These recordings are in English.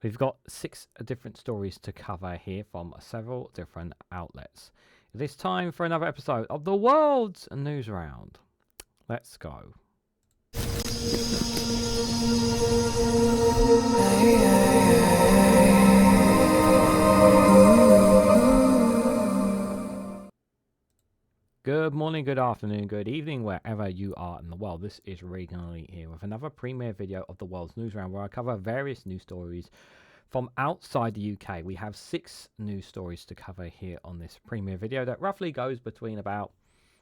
We've got 6 different stories to cover here from several different outlets. It is time for another episode of the World Newsround. Let's go. Good morning, good afternoon, good evening, wherever you are in the world. This is Reganelite here with another premiere video of the World's Newsround, where I cover various news stories from outside the UK. We have 6 news stories to cover here on this premiere video that roughly goes between about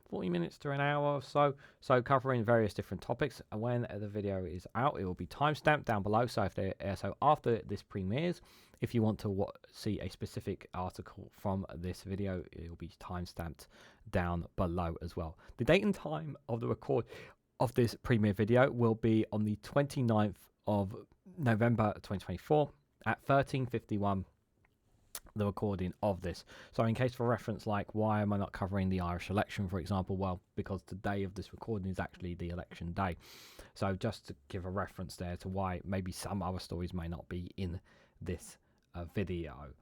40 minutes to an hour or so covering various different topics. And when the video is out, it will be timestamped down below. So so after this premieres, if you want to see a specific article from this video, it will be timestamped down below as well. The date and time of the record of this premiere video will be on the 29th of November 2024 at 13:51. The recording of this. So in case for reference, like, why am I not covering the Irish election, for example? Well, because the day of this recording is actually the election day. So just to give a reference there to why maybe some other stories may not be in this video.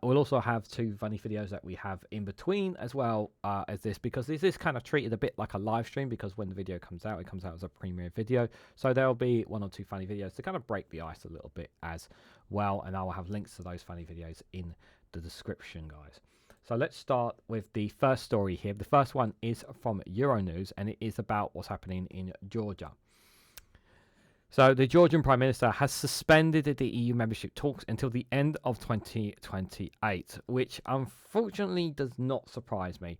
We'll also have 2 funny videos that we have in between as well as this, because this is kind of treated a bit like a live stream, because when the video comes out, it comes out as a premiere video. So there'll be 1 or 2 funny videos to kind of break the ice a little bit as well, and I will have links to those funny videos in the description, guys. So let's start with the first story here. The first one is from Euronews, and it is about what's happening in Georgia. So the Georgian Prime Minister has suspended the EU membership talks until the end of 2028, which unfortunately does not surprise me.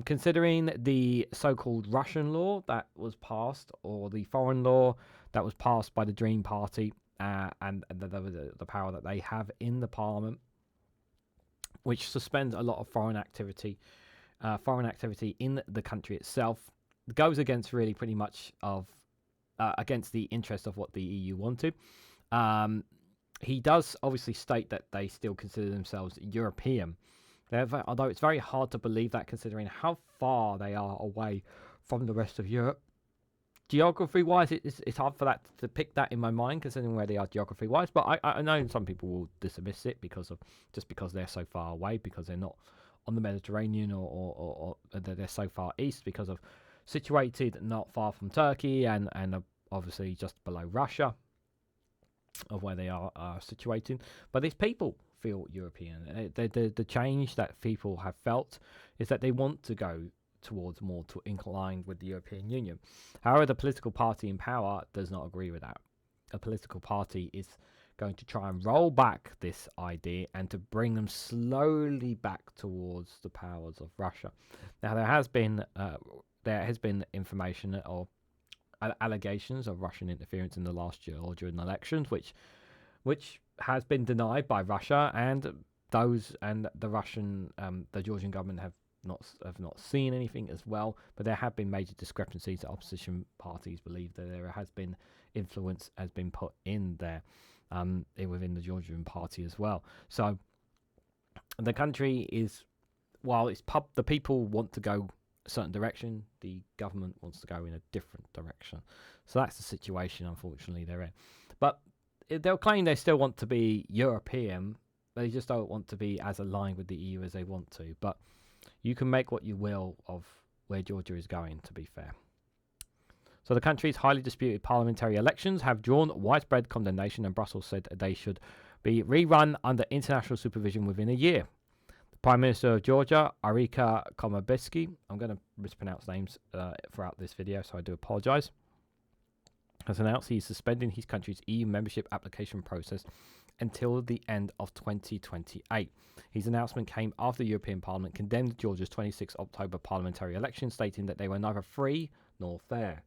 Considering the so-called Russian law that was passed, or the foreign law that was passed by the Dream Party, and the power that they have in the parliament, which suspends a lot of foreign activity in the country itself, goes against really pretty much of against the interest of what the EU wanted. He does obviously state that they still consider themselves European, although it's very hard to believe that, considering how far they are away from the rest of Europe. Geography-wise, it's hard for that to pick that in my mind, considering where they are geography-wise. But I know some people will dismiss it because they're so far away, because they're not on the Mediterranean, or they're so far east, because of situated not far from Turkey and obviously just below Russia, of where they are situated. But these people feel European. The change that people have felt is that they want to go towards more inclined with the European Union. However, the political party in power does not agree with that. A political party is going to try and roll back this idea and to bring them slowly back towards the powers of Russia. Now, there has been information or allegations of Russian interference in the last Georgian elections, which has been denied by Russia, and the Georgian government have not seen anything as well. But there have been major discrepancies. Opposition parties believe that there has been influence has been put in there within the Georgian party as well. So the country is, while the people want to go a certain direction, the government wants to go in a different direction. So that's the situation, unfortunately, they're in. But they'll claim they still want to be European. They just don't want to be as aligned with the EU as they want to. But you can make what you will of where Georgia is going, to be fair. So the country's highly disputed parliamentary elections have drawn widespread condemnation, and Brussels said they should be rerun under international supervision within a year. The Prime Minister of Georgia, Arika Komabeski, I'm going to mispronounce names throughout this video, so I do apologise, has announced he's suspending his country's EU membership application process until the end of 2028. His announcement came after the European Parliament condemned Georgia's 26 October parliamentary election, stating that they were neither free nor fair.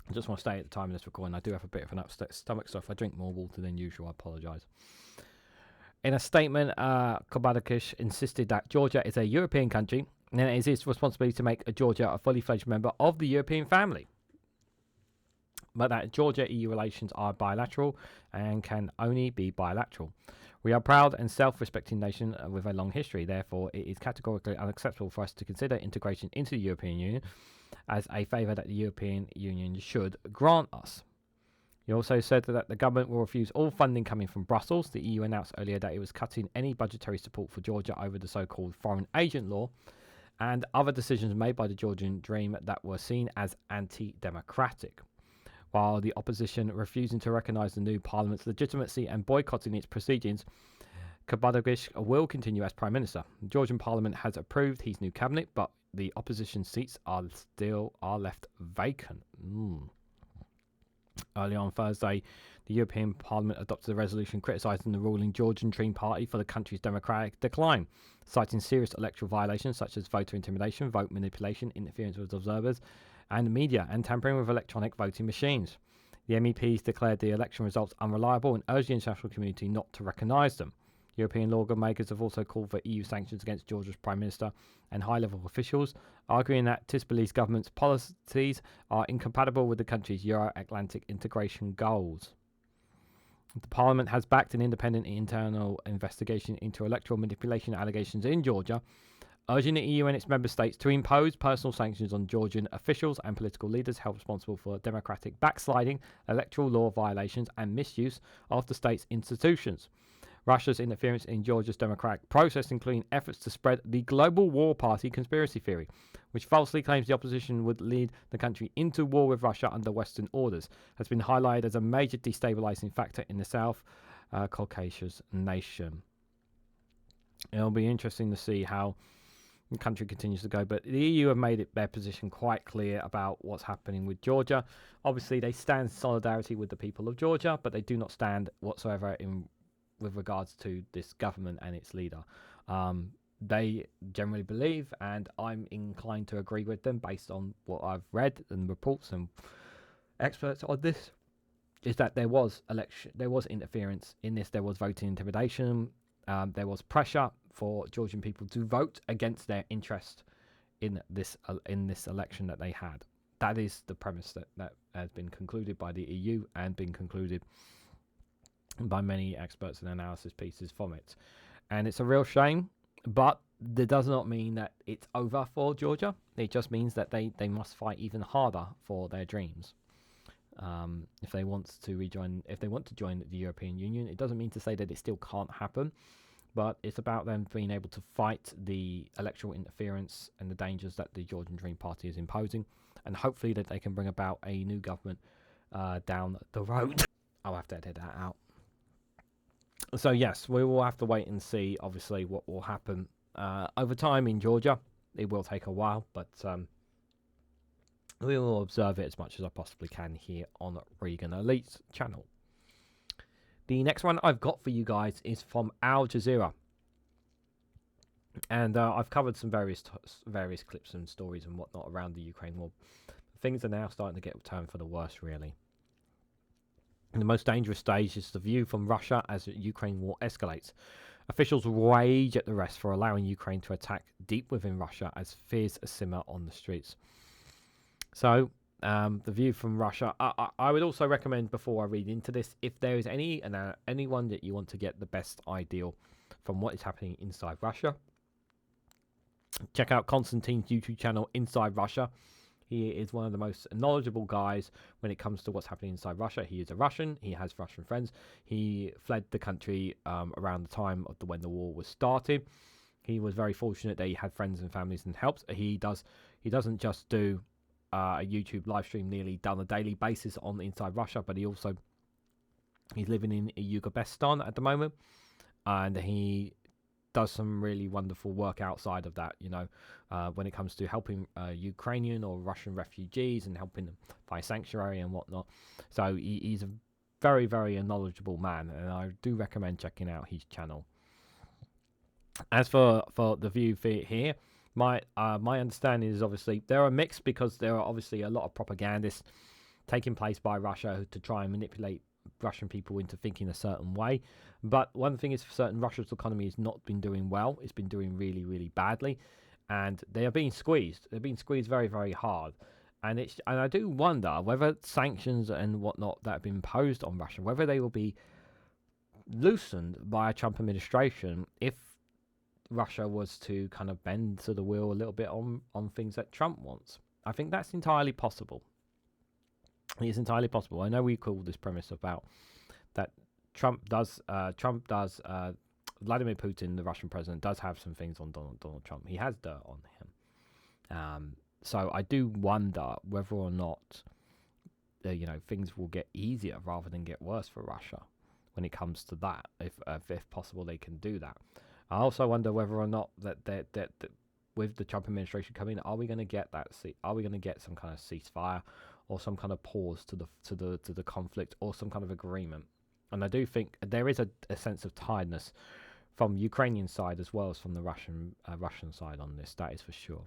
I just want to stay at the time of this recording. I do have a bit of an upset stomach, so if I drink more water than usual, I apologise. In a statement, Kobayashi insisted that Georgia is a European country, and it is his responsibility to make Georgia a fully fledged member of the European family. But that Georgia-EU relations are bilateral and can only be bilateral. We are a proud and self-respecting nation with a long history. Therefore, it is categorically unacceptable for us to consider integration into the European Union as a favour that the European Union should grant us. He also said that the government will refuse all funding coming from Brussels. The EU announced earlier that it was cutting any budgetary support for Georgia over the so-called foreign agent law and other decisions made by the Georgian Dream that were seen as anti-democratic. While the opposition refusing to recognise the new parliament's legitimacy and boycotting its proceedings, Kabadogish will continue as Prime Minister. The Georgian Parliament has approved his new cabinet, but the opposition seats are left vacant. Early on Thursday, the European Parliament adopted a resolution criticising the ruling Georgian Dream Party for the country's democratic decline, citing serious electoral violations such as voter intimidation, vote manipulation, interference with observers and media, and tampering with electronic voting machines. The MEPs declared the election results unreliable and urged the international community not to recognise them. European lawmakers have also called for EU sanctions against Georgia's Prime Minister and high-level officials, arguing that Tisbali's government's policies are incompatible with the country's Euro-Atlantic integration goals. The Parliament has backed an independent internal investigation into electoral manipulation allegations in Georgia, urging the EU and its member states to impose personal sanctions on Georgian officials and political leaders held responsible for democratic backsliding, electoral law violations, and misuse of the state's institutions. Russia's interference in Georgia's democratic process, including efforts to spread the Global War Party conspiracy theory, which falsely claims the opposition would lead the country into war with Russia under Western orders, has been highlighted as a major destabilizing factor in the South Caucasus nation. It'll be interesting to see how the country continues to go, but the EU have made their position quite clear about what's happening with Georgia. Obviously, they stand in solidarity with the people of Georgia, but they do not stand whatsoever with regards to this government and its leader. They generally believe, and I'm inclined to agree with them based on what I've read and reports and experts on this, is that there was interference in this. There was voting intimidation. There was pressure for Georgian people to vote against their interest in this election that they had. That is the premise that has been concluded by the EU and been concluded by many experts and analysis pieces from it. And it's a real shame, but that does not mean that it's over for Georgia. It just means that they must fight even harder for their dreams. If they want to join the European Union, it doesn't mean to say that it still can't happen, but it's about them being able to fight the electoral interference and the dangers that the Georgian Dream Party is imposing, and hopefully that they can bring about a new government down the road. I'll have to edit that out. So yes, we will have to wait and see, obviously, what will happen over time in Georgia. It will take a while, but we will observe it as much as I possibly can here on Reganelite's channel. The next one I've got for you guys is from Al Jazeera. And I've covered some various clips and stories and whatnot around the Ukraine war. Things are now starting to get turned for the worse, really. The most dangerous stage is the view from Russia as the Ukraine war escalates. Officials rage at the rest for allowing Ukraine to attack deep within Russia as fears simmer on the streets. So, the view from Russia. I would also recommend, before I read into this, if there is anyone that you want to get the best ideal from what is happening inside Russia, check out Konstantin's YouTube channel, Inside Russia. He is one of the most knowledgeable guys when it comes to what's happening inside Russia. He is a Russian. He has Russian friends. He fled the country around the time of when the war was started. He was very fortunate that he had friends and families and helps. He doesn't just do a YouTube live stream nearly done a daily basis on Inside Russia, but he's living in Uzbekistan at the moment, and he does some really wonderful work outside of that, when it comes to helping Ukrainian or Russian refugees and helping them find sanctuary and whatnot. So he's a very, very knowledgeable man, and I do recommend checking out his channel. As for the view here, my understanding is obviously there are mixed, because there are obviously a lot of propagandists taking place by Russia to try and manipulate Russian people into thinking a certain way. But one thing is for certain, Russia's economy has not been doing well. It's been doing really, really badly, and they are being squeezed. They're being squeezed very, very hard. And I do wonder whether sanctions and whatnot that have been imposed on Russia, whether they will be loosened by a Trump administration if Russia was to kind of bend to the wheel a little bit on things that Trump wants. I think that's entirely possible. It's entirely possible. I know we called this premise about that Vladimir Putin, the Russian president, does have some things on Donald Trump. He has dirt on him. So I do wonder whether or not things will get easier rather than get worse for Russia when it comes to that. If possible, they can do that. I also wonder whether or not that with the Trump administration coming, are we going to get that? Are we going to get some kind of ceasefire or some kind of pause to the conflict or some kind of agreement? And I do think there is a sense of tiredness from the Ukrainian side as well as from the Russian side on this. That is for sure.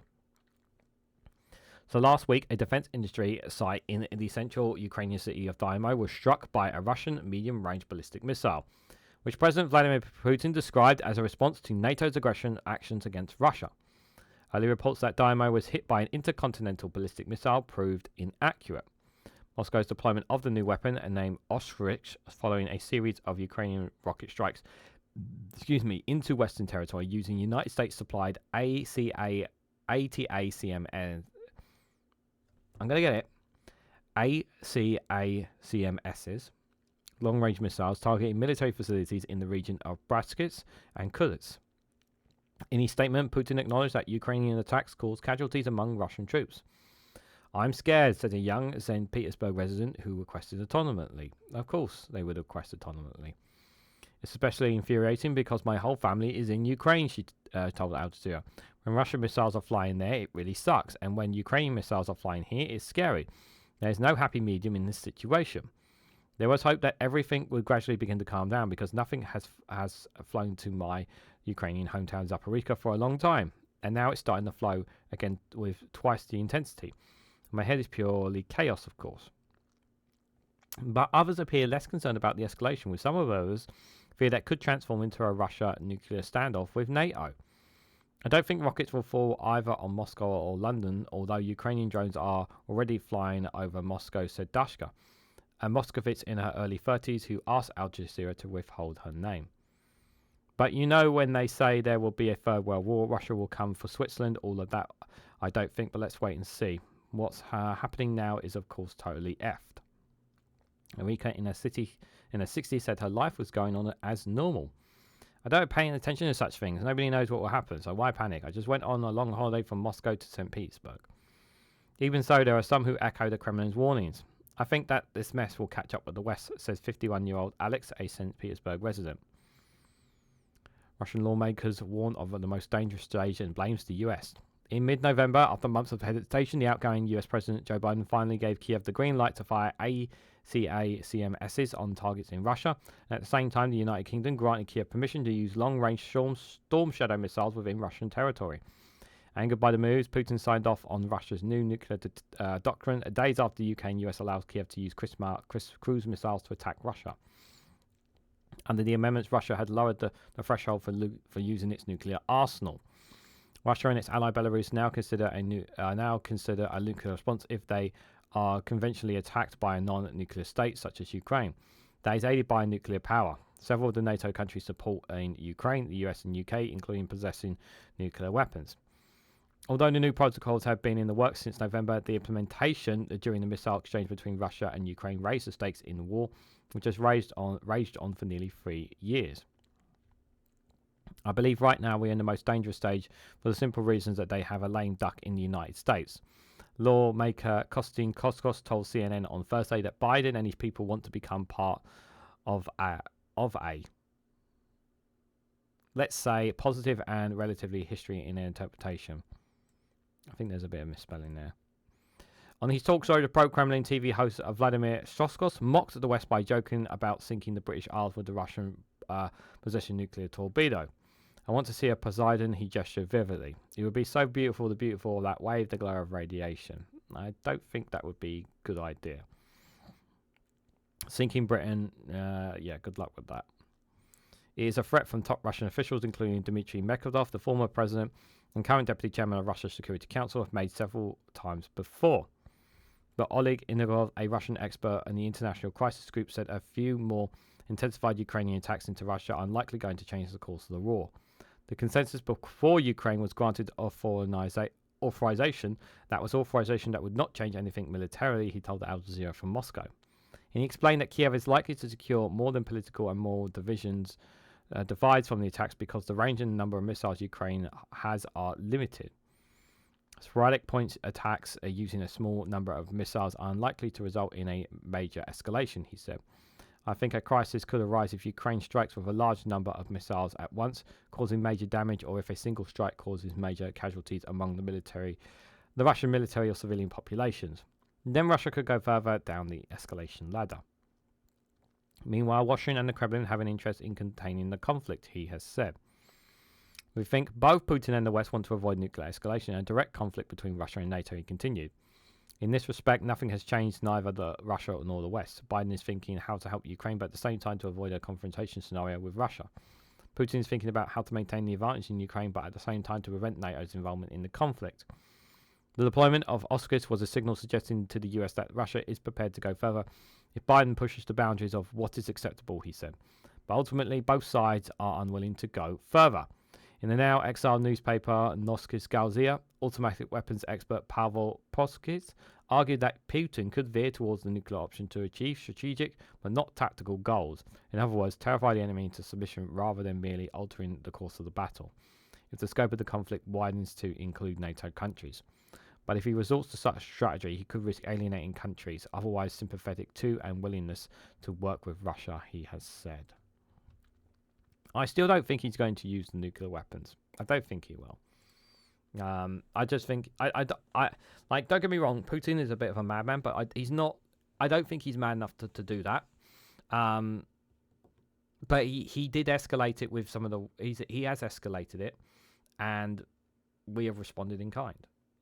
So last week, a defense industry site in the central Ukrainian city of Dymo was struck by a Russian medium-range ballistic missile, which President Vladimir Putin described as a response to NATO's aggression actions against Russia. Early reports that Dymo was hit by an intercontinental ballistic missile proved inaccurate. Moscow's deployment of the new weapon, named Ostrich, following a series of Ukrainian rocket strikes into Western territory using United States-supplied ATACMS. I'm going to get it. ACACMSs, long-range missiles targeting military facilities in the region of Bryansk and Kursk. In his statement, Putin acknowledged that Ukrainian attacks caused casualties among Russian troops. I'm scared, said a young St. Petersburg resident who requested autonomy. Of course, they would request autonomy. It's especially infuriating because my whole family is in Ukraine, she told Al Jazeera. When Russian missiles are flying there, it really sucks. And when Ukrainian missiles are flying here, it's scary. There's no happy medium in this situation. There was hope that everything would gradually begin to calm down because nothing has flown to my Ukrainian hometown Zaporizhzhia for a long time. And now it's starting to flow again with twice the intensity. My head is purely chaos, of course. But others appear less concerned about the escalation, with some of those fear that could transform into a Russia nuclear standoff with NATO. I don't think rockets will fall either on Moscow or London, although Ukrainian drones are already flying over Moscow, said Dashka, a Moscovite in her early 30s who asked Al Jazeera to withhold her name. But when they say there will be a third world war, Russia will come for Switzerland, all of that, I don't think, but let's wait and see. What's happening now is, of course, totally effed. Erika in her 60s said her life was going on as normal. I don't pay any attention to such things. Nobody knows what will happen, so why panic? I just went on a long holiday from Moscow to St. Petersburg. Even so, there are some who echo the Kremlin's warnings. I think that this mess will catch up with the West, says 51-year-old Alex, a St. Petersburg resident. Russian lawmakers warn of the most dangerous stage and blames the US. In mid-November, after months of hesitation, the outgoing US President Joe Biden finally gave Kiev the green light to fire ACACMSs on targets in Russia. And at the same time, the United Kingdom granted Kiev permission to use long-range Storm Shadow missiles within Russian territory. Angered by the moves, Putin signed off on Russia's new nuclear doctrine days after the UK and US allowed Kiev to use cruise missiles to attack Russia. Under the amendments, Russia had lowered the threshold for using its nuclear arsenal. Russia and its ally Belarus now consider a nuclear response if they are conventionally attacked by a non-nuclear state such as Ukraine that is aided by nuclear power. Several of the NATO countries support in Ukraine, the US and UK, including possessing nuclear weapons. Although the new protocols have been in the works since November, the implementation during the missile exchange between Russia and Ukraine raised the stakes in the war, which has raged on for nearly 3 years. I believe right now we're in the most dangerous stage for the simple reasons that they have a lame duck in the United States. Lawmaker Kostin Koskos told CNN on Thursday that Biden and his people want to become part of a let's say, positive and relatively history in their interpretation. I think there's a bit of misspelling there. On his talk show, the pro-Kremlin TV host Vladimir Shoskos mocked the West by joking about sinking the British Isles with the Russian possession nuclear torpedo. I want to see a Poseidon, he gestured vividly. It would be so beautiful, the beautiful that wave, the glare of radiation. I don't think that would be a good idea. Sinking Britain, good luck with that. It is a threat from top Russian officials, including Dmitry Medvedev, the former president and current deputy chairman of Russia's Security Council, have made several times before. But Oleg Inogov, a Russian expert in the International Crisis Group, said a few more intensified Ukrainian attacks into Russia are unlikely going to change the course of the war. The consensus before Ukraine was granted authorization, that was authorization that would not change anything militarily, he told Al Jazeera from Moscow. And he explained that Kiev is likely to secure more than political and moral divides from the attacks because the range and number of missiles Ukraine has are limited. Sporadic point attacks using a small number of missiles are unlikely to result in a major escalation, he said. I think a crisis could arise if Ukraine strikes with a large number of missiles at once, causing major damage, or if a single strike causes major casualties among the Russian military or civilian populations. Then Russia could go further down the escalation ladder. Meanwhile, Washington and the Kremlin have an interest in containing the conflict, he has said. We think both Putin and the West want to avoid nuclear escalation and direct conflict between Russia and NATO, he continued. In this respect, nothing has changed, neither Russia nor the West. Biden is thinking how to help Ukraine, but at the same time to avoid a confrontation scenario with Russia. Putin is thinking about how to maintain the advantage in Ukraine, but at the same time to prevent NATO's involvement in the conflict. The deployment of Oscars was a signal suggesting to the US that Russia is prepared to go further if Biden pushes the boundaries of what is acceptable, he said. But ultimately, both sides are unwilling to go further. In the now exiled newspaper Novaya Gazeta, automatic weapons expert Pavel Proskis argued that Putin could veer towards the nuclear option to achieve strategic but not tactical goals. In other words, terrify the enemy into submission rather than merely altering the course of the battle, if the scope of the conflict widens to include NATO countries. But if he resorts to such a strategy, he could risk alienating countries otherwise sympathetic to and willingness to work with Russia, he has said. I still don't think he's going to use the nuclear weapons. I don't think he will. I just think like, don't get me wrong, Putin is a bit of a madman, but he's not. I don't think he's mad enough to do that. But he did escalate it with some of the. He has escalated it, and we have responded in kind.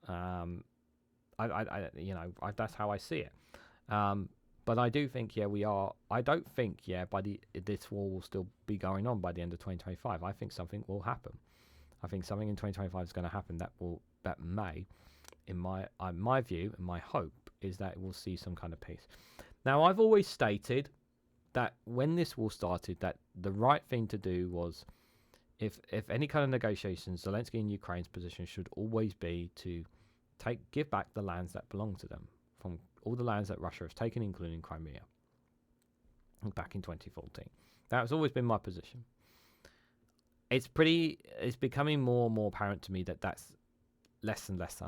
That's how I see it. But I do think, we are. I don't think, this war will still be going on by the end of 2025. I think something will happen. I think something in 2025 is going to happen that may, in my view, and my hope is that it will see some kind of peace. Now, I've always stated that when this war started, that the right thing to do was, if any kind of negotiations, Zelensky and Ukraine's position should always be to give back the lands that belong to them, from all the lands that Russia has taken, including Crimea, back in 2014. That has always been my position. It's becoming more and more apparent to me that that's less and less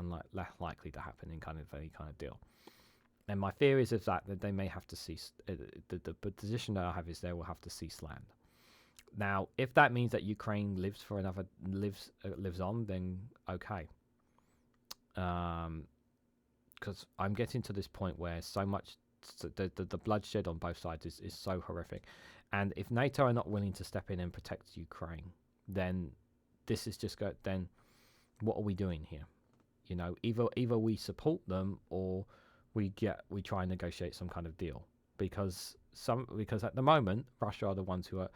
likely to happen in kind of any kind of deal. And my theory is that they may have to cease. The position that I have is they will have to cease land. Now, if that means that Ukraine lives on, then okay. Because I'm getting to this point where so much the bloodshed on both sides is so horrific, and if NATO are not willing to step in and protect Ukraine, then this is just then what are we doing here? Either we support them or we try and negotiate some kind of deal, because at the moment Russia are the ones who are,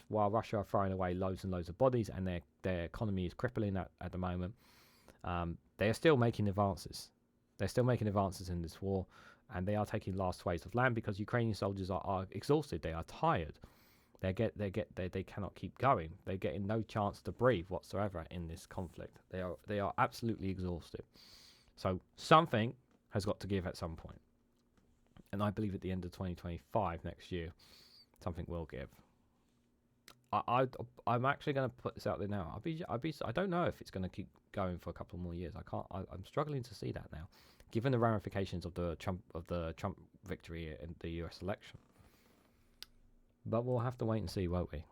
while Russia are throwing away loads and loads of bodies and their economy is crippling at the moment, they are still making advances. They're still making advances in this war, and they are taking last swathes of land because Ukrainian soldiers are exhausted. They are tired. They cannot keep going. They're getting no chance to breathe whatsoever in this conflict. They are absolutely exhausted. So something has got to give at some point, and I believe at the end of 2025 next year, something will give. I'm actually going to put this out there now. I don't know if it's going to keep going for a couple more years. I'm struggling to see that now, given the ramifications of the Trump victory in the US election. But we'll have to wait and see, won't we?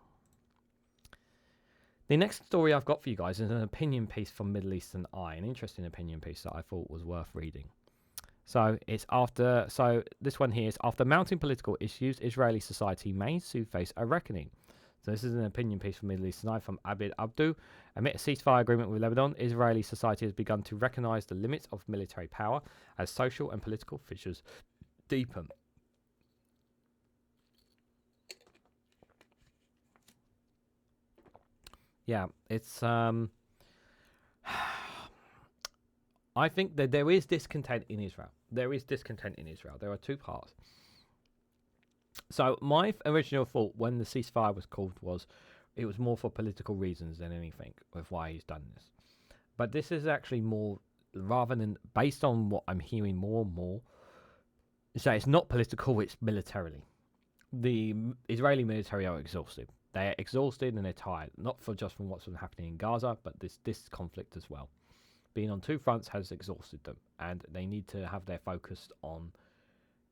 The next story I've got for you guys is an opinion piece from Middle Eastern Eye, an interesting opinion piece that I thought was worth reading. So this one here is, after mounting political issues, Israeli society may soon face a reckoning. So this is an opinion piece from Middle Eastern Eye from Abid Abdu. Amid a ceasefire agreement with Lebanon, Israeli society has begun to recognise the limits of military power as social and political fissures deepen. Yeah, it's I think that there is discontent in Israel. There are two parts. So my original thought when the ceasefire was called was it was more for political reasons than anything with why he's done this. But this is actually more rather than, based on what I'm hearing more and more, is that it's not political, it's militarily. The Israeli military are exhausted. They're exhausted and they're tired, not just from what's been happening in Gaza, but this conflict as well. Being on two fronts has exhausted them, and they need to have their focus on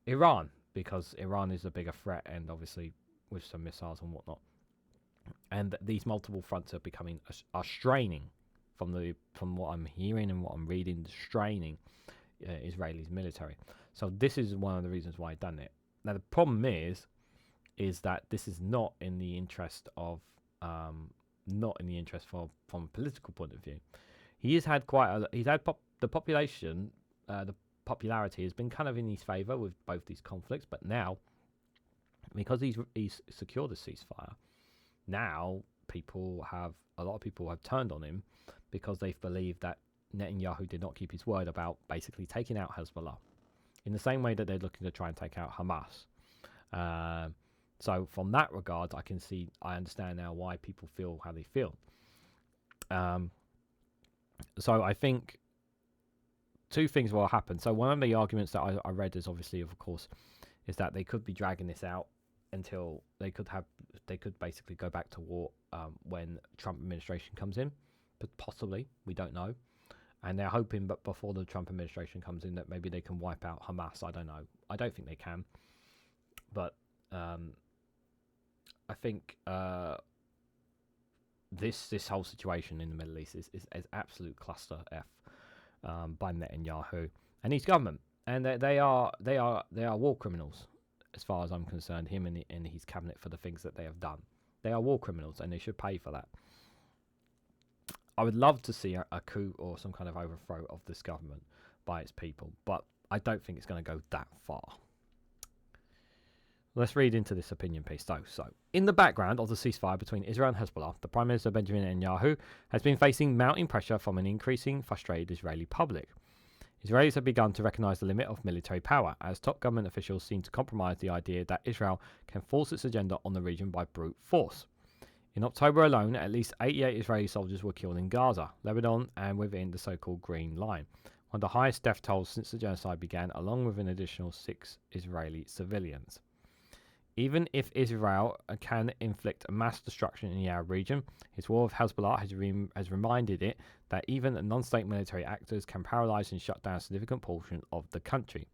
Iran, because Iran is a bigger threat, and obviously with some missiles and whatnot. And these multiple fronts are becoming are straining, from what I'm hearing and what I'm reading, straining Israeli's military. So this is one of the reasons why I've done it. Now the problem is that this is not in the interest of from a political point of view. He's had the population, the popularity has been kind of in his favour with both these conflicts, but now, because he's secured a ceasefire, now a lot of people have turned on him because they've believed that Netanyahu did not keep his word about basically taking out Hezbollah, in the same way that they're looking to try and take out Hamas. So from that regard, I understand now why people feel how they feel. So I think two things will happen. So one of the arguments that I read is obviously, of course, is that they could be dragging this out until they could basically go back to war when Trump administration comes in, but possibly, we don't know. And they're hoping, but before the Trump administration comes in, that maybe they can wipe out Hamas. I don't know. I don't think they can, but I think this whole situation in the Middle East is absolute cluster F by Netanyahu and his government, and they are war criminals as far as I'm concerned. Him and his cabinet, for the things that they have done, they are war criminals, and they should pay for that. I would love to see a coup or some kind of overthrow of this government by its people, but I don't think it's going to go that far. Let's read into this opinion piece though. So, in the background of the ceasefire between Israel and Hezbollah, the Prime Minister Benjamin Netanyahu has been facing mounting pressure from an increasing frustrated Israeli public. Israelis have begun to recognise the limit of military power, as top government officials seem to compromise the idea that Israel can force its agenda on the region by brute force. In October alone, at least 88 Israeli soldiers were killed in Gaza, Lebanon, and within the so-called Green Line, one of the highest death tolls since the genocide began, along with an additional 6 Israeli civilians. Even if Israel can inflict mass destruction in the Arab region, its war with Hezbollah has reminded it that even non-state military actors can paralyse and shut down a significant portion of the country.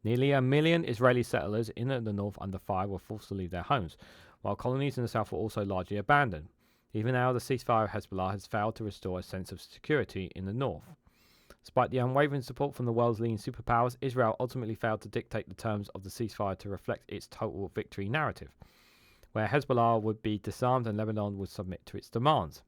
Nearly 1 million Israeli settlers in the north under fire were forced to leave their homes, while colonies in the south were also largely abandoned. Even now, the ceasefire of Hezbollah has failed to restore a sense of security in the north. Despite the unwavering support from the world's leading superpowers, Israel ultimately failed to dictate the terms of the ceasefire to reflect its total victory narrative, where Hezbollah would be disarmed and Lebanon would submit to its demands.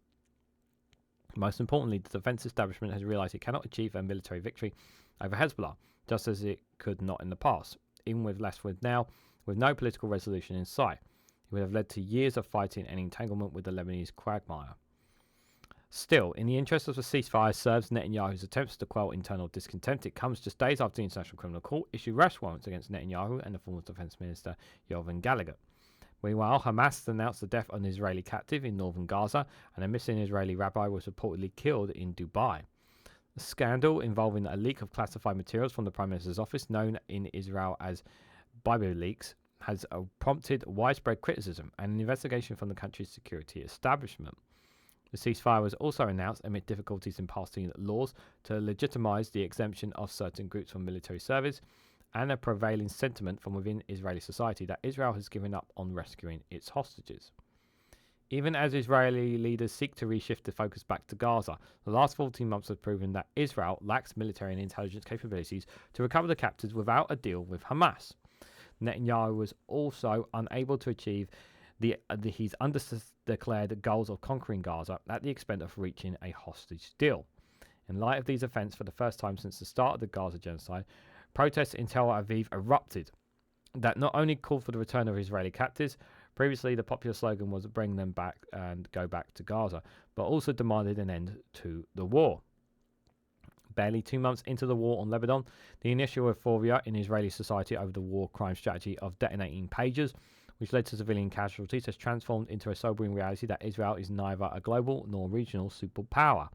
Most importantly, the defense establishment has realized it cannot achieve a military victory over Hezbollah, just as it could not in the past, even with now, with no political resolution in sight. It would have led to years of fighting and entanglement with the Lebanese quagmire. Still, in the interest of the ceasefire serves Netanyahu's attempts to quell internal discontent, it comes just days after the International Criminal Court issued arrest warrants against Netanyahu and the former Defense Minister Yoav Gallant. Meanwhile, Hamas announced the death of an Israeli captive in northern Gaza, and a missing Israeli rabbi was reportedly killed in Dubai. The scandal involving a leak of classified materials from the Prime Minister's office, known in Israel as Bible leaks, has prompted widespread criticism and an investigation from the country's security establishment. The ceasefire was also announced amid difficulties in passing laws to legitimize the exemption of certain groups from military service, and a prevailing sentiment from within Israeli society that Israel has given up on rescuing its hostages. Even as Israeli leaders seek to reshift the focus back to Gaza, the last 14 months have proven that Israel lacks military and intelligence capabilities to recover the captives without a deal with Hamas. Netanyahu was also unable to achieve his undeclared goals of conquering Gaza at the expense of reaching a hostage deal. In light of these events, for the first time since the start of the Gaza genocide, protests in Tel Aviv erupted that not only called for the return of Israeli captives. Previously, the popular slogan was bring them back and go back to Gaza, but also demanded an end to the war. Barely 2 months into the war on Lebanon, the initial euphoria in Israeli society over the war crime strategy of detonating pagers, which led to civilian casualties, has transformed into a sobering reality that Israel is neither a global nor regional superpower.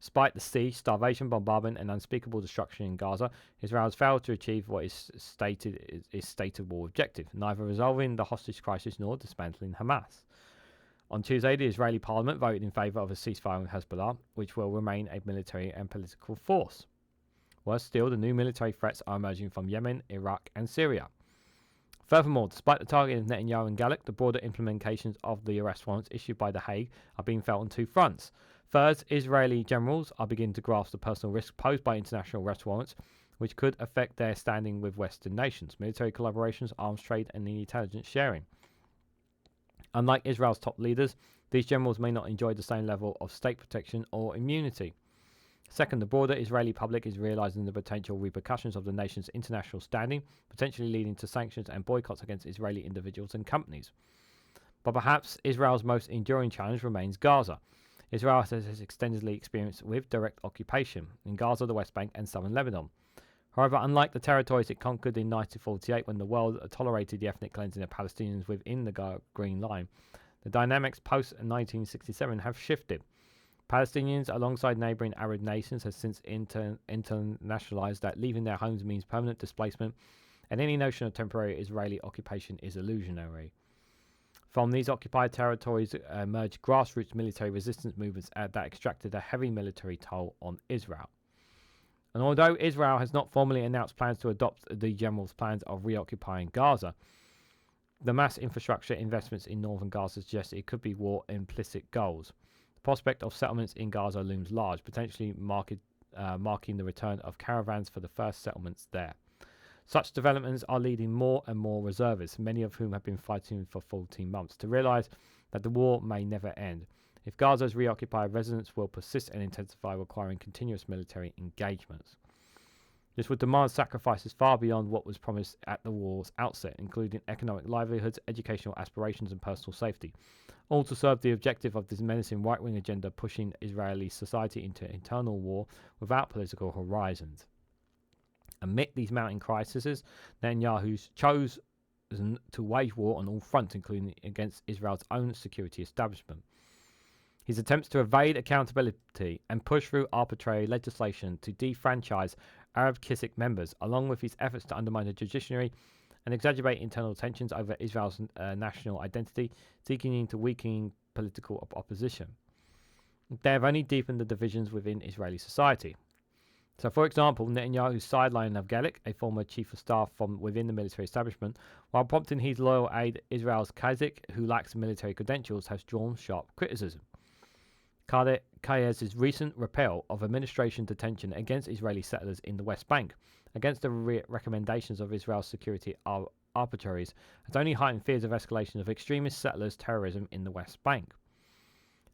Despite the siege, starvation, bombardment, and unspeakable destruction in Gaza, Israel has failed to achieve what is its stated war objective, neither resolving the hostage crisis nor dismantling Hamas. On Tuesday, the Israeli parliament voted in favour of a ceasefire with Hezbollah, which will remain a military and political force. Worse still, the new military threats are emerging from Yemen, Iraq, and Syria. Furthermore, despite the targeting of Netanyahu and Gallic, the broader implementations of the arrest warrants issued by The Hague are being felt on two fronts. First, Israeli generals are beginning to grasp the personal risk posed by international arrest warrants, which could affect their standing with Western nations, military collaborations, arms trade, and intelligence sharing. Unlike Israel's top leaders, these generals may not enjoy the same level of state protection or immunity. Second, the broader Israeli public is realizing the potential repercussions of the nation's international standing, potentially leading to sanctions and boycotts against Israeli individuals and companies. But perhaps Israel's most enduring challenge remains Gaza. Israel has extensively experienced with direct occupation in Gaza, the West Bank, and southern Lebanon. However, unlike the territories it conquered in 1948 when the world tolerated the ethnic cleansing of Palestinians within the Green Line, the dynamics post-1967 have shifted. Palestinians, alongside neighbouring Arab nations, have since internationalised that leaving their homes means permanent displacement, and any notion of temporary Israeli occupation is illusionary. From these occupied territories emerged grassroots military resistance movements that extracted a heavy military toll on Israel. And although Israel has not formally announced plans to adopt the general's plans of reoccupying Gaza, the mass infrastructure investments in northern Gaza suggest it could be war implicit goals. The prospect of settlements in Gaza looms large, potentially marking the return of caravans for the first settlements there. Such developments are leading more and more reservists, many of whom have been fighting for 14 months, to realise that the war may never end. If Gaza is reoccupied, residents will persist and intensify, requiring continuous military engagements. This would demand sacrifices far beyond what was promised at the war's outset, including economic livelihoods, educational aspirations, and personal safety, all to serve the objective of this menacing right-wing agenda pushing Israeli society into internal war without political horizons. Amid these mounting crises, Netanyahu chose to wage war on all fronts, including against Israel's own security establishment. His attempts to evade accountability and push through arbitrary legislation to defranchise Arab Kisik members, along with his efforts to undermine the judiciary and exacerbate internal tensions over Israel's national identity, seeking to weaken political opposition. They have only deepened the divisions within Israeli society. So, for example, Netanyahu's sidelining of Gallic, a former chief of staff from within the military establishment, while prompting his loyal aide Israel's Kazik, who lacks military credentials, has drawn sharp criticism. Kayez's recent repel of administration detention against Israeli settlers in the West Bank, against the recommendations of Israel's security arbiters, has only heightened fears of escalation of extremist settlers' terrorism in the West Bank.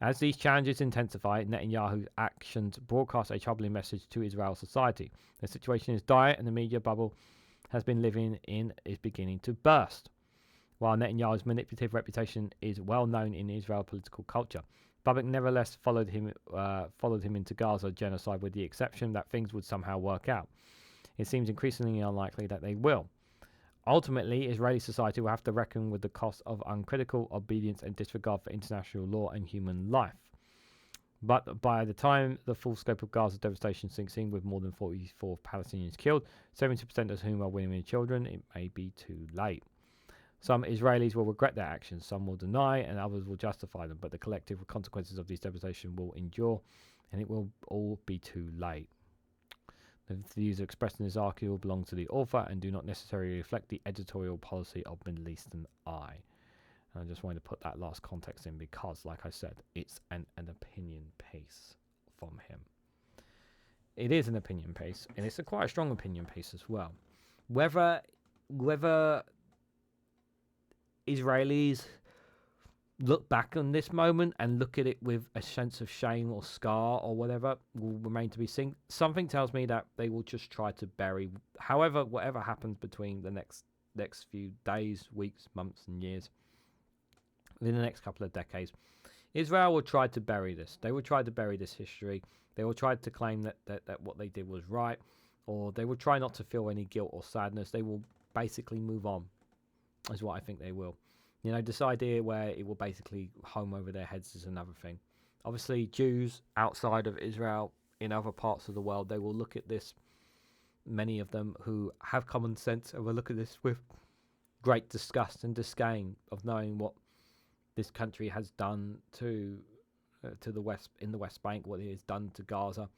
As these challenges intensify, Netanyahu's actions broadcast a troubling message to Israel's society. The situation is dire and the media bubble has been living in is beginning to burst. While Netanyahu's manipulative reputation is well known in Israel political culture, the public nevertheless followed him into Gaza genocide with the exception that things would somehow work out. It seems increasingly unlikely that they will. Ultimately, Israeli society will have to reckon with the cost of uncritical obedience and disregard for international law and human life. But by the time the full scope of Gaza's devastation sinks in, with more than 44 Palestinians killed, 70% of whom are women and children, it may be too late. Some Israelis will regret their actions, some will deny, and others will justify them, but the collective consequences of this devastation will endure, and it will all be too late. The views expressed in this article belong to the author and do not necessarily reflect the editorial policy of Middle Eastern Eye. And I just wanted to put that last context in because, like I said, it's an opinion piece from him. It is an opinion piece, and it's quite a strong opinion piece as well. Whether Israelis look back on this moment and look at it with a sense of shame or scar or whatever will remain to be seen. Something tells me that they will just try to bury, whatever happens between the next few days, weeks, months, and years, within the next couple of decades. Israel will try to bury this. They will try to bury this history. They will try to claim that what they did was right, or they will try not to feel any guilt or sadness. They will basically move on, is what I think they will. You know, this idea where it will basically home over their heads is another thing. Obviously, Jews outside of Israel, in other parts of the world, they will look at this. Many of them who have common sense and will look at this with great disgust and disdain of knowing what this country has done to the West, in the West Bank, what it has done to Gaza,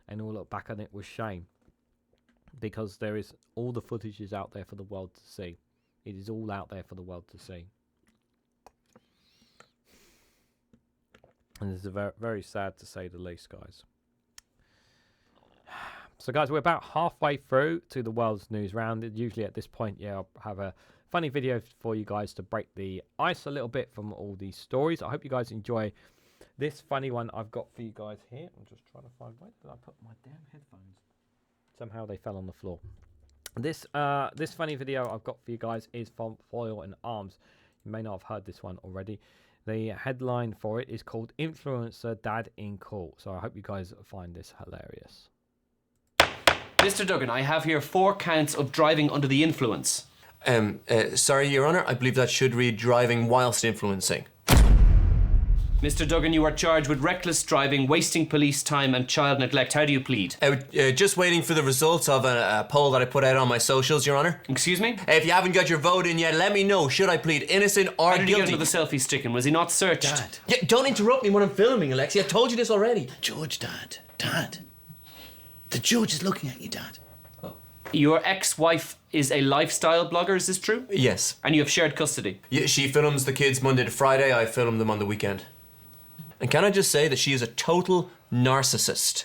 and will look back on it with shame, because there is all the footage is out there for the world to see. It is all out there for the world to see, and it's very, very sad to say the least, guys. So, guys, we're about halfway through to the World's News Round. Usually at this point, yeah, I'll have a funny video for you guys to break the ice a little bit from all these stories. I hope you guys enjoy this funny one I've got for you guys here. I'm just trying to find, where did I put my damn headphones? Somehow they fell on the floor. This funny video I've got for you guys is from Foil and Arms. You may not have heard this one already. The headline for it is called Influencer Dad in Court. So I hope you guys find this hilarious. Mr. Duggan, I have here 4 counts of driving under the influence. Sorry, Your Honour, I believe that should read driving whilst influencing. Mr. Duggan, you are charged with reckless driving, wasting police time and child neglect. How do you plead? Just waiting for the results of a poll that I put out on my socials, Your Honour. Excuse me? If you haven't got your vote in yet, let me know. Should I plead innocent or How did you guilty? get into the selfie sticking? Was he not searched? Dad. Yeah, don't interrupt me when I'm filming, Alexi. I told you this already. George, Dad. Dad. The judge is looking at you, Dad. Your ex-wife is a lifestyle blogger, is this true? Yes. And you have shared custody? Yeah, she films the kids Monday to Friday. I film them on the weekend. And can I just say that she is a total narcissist?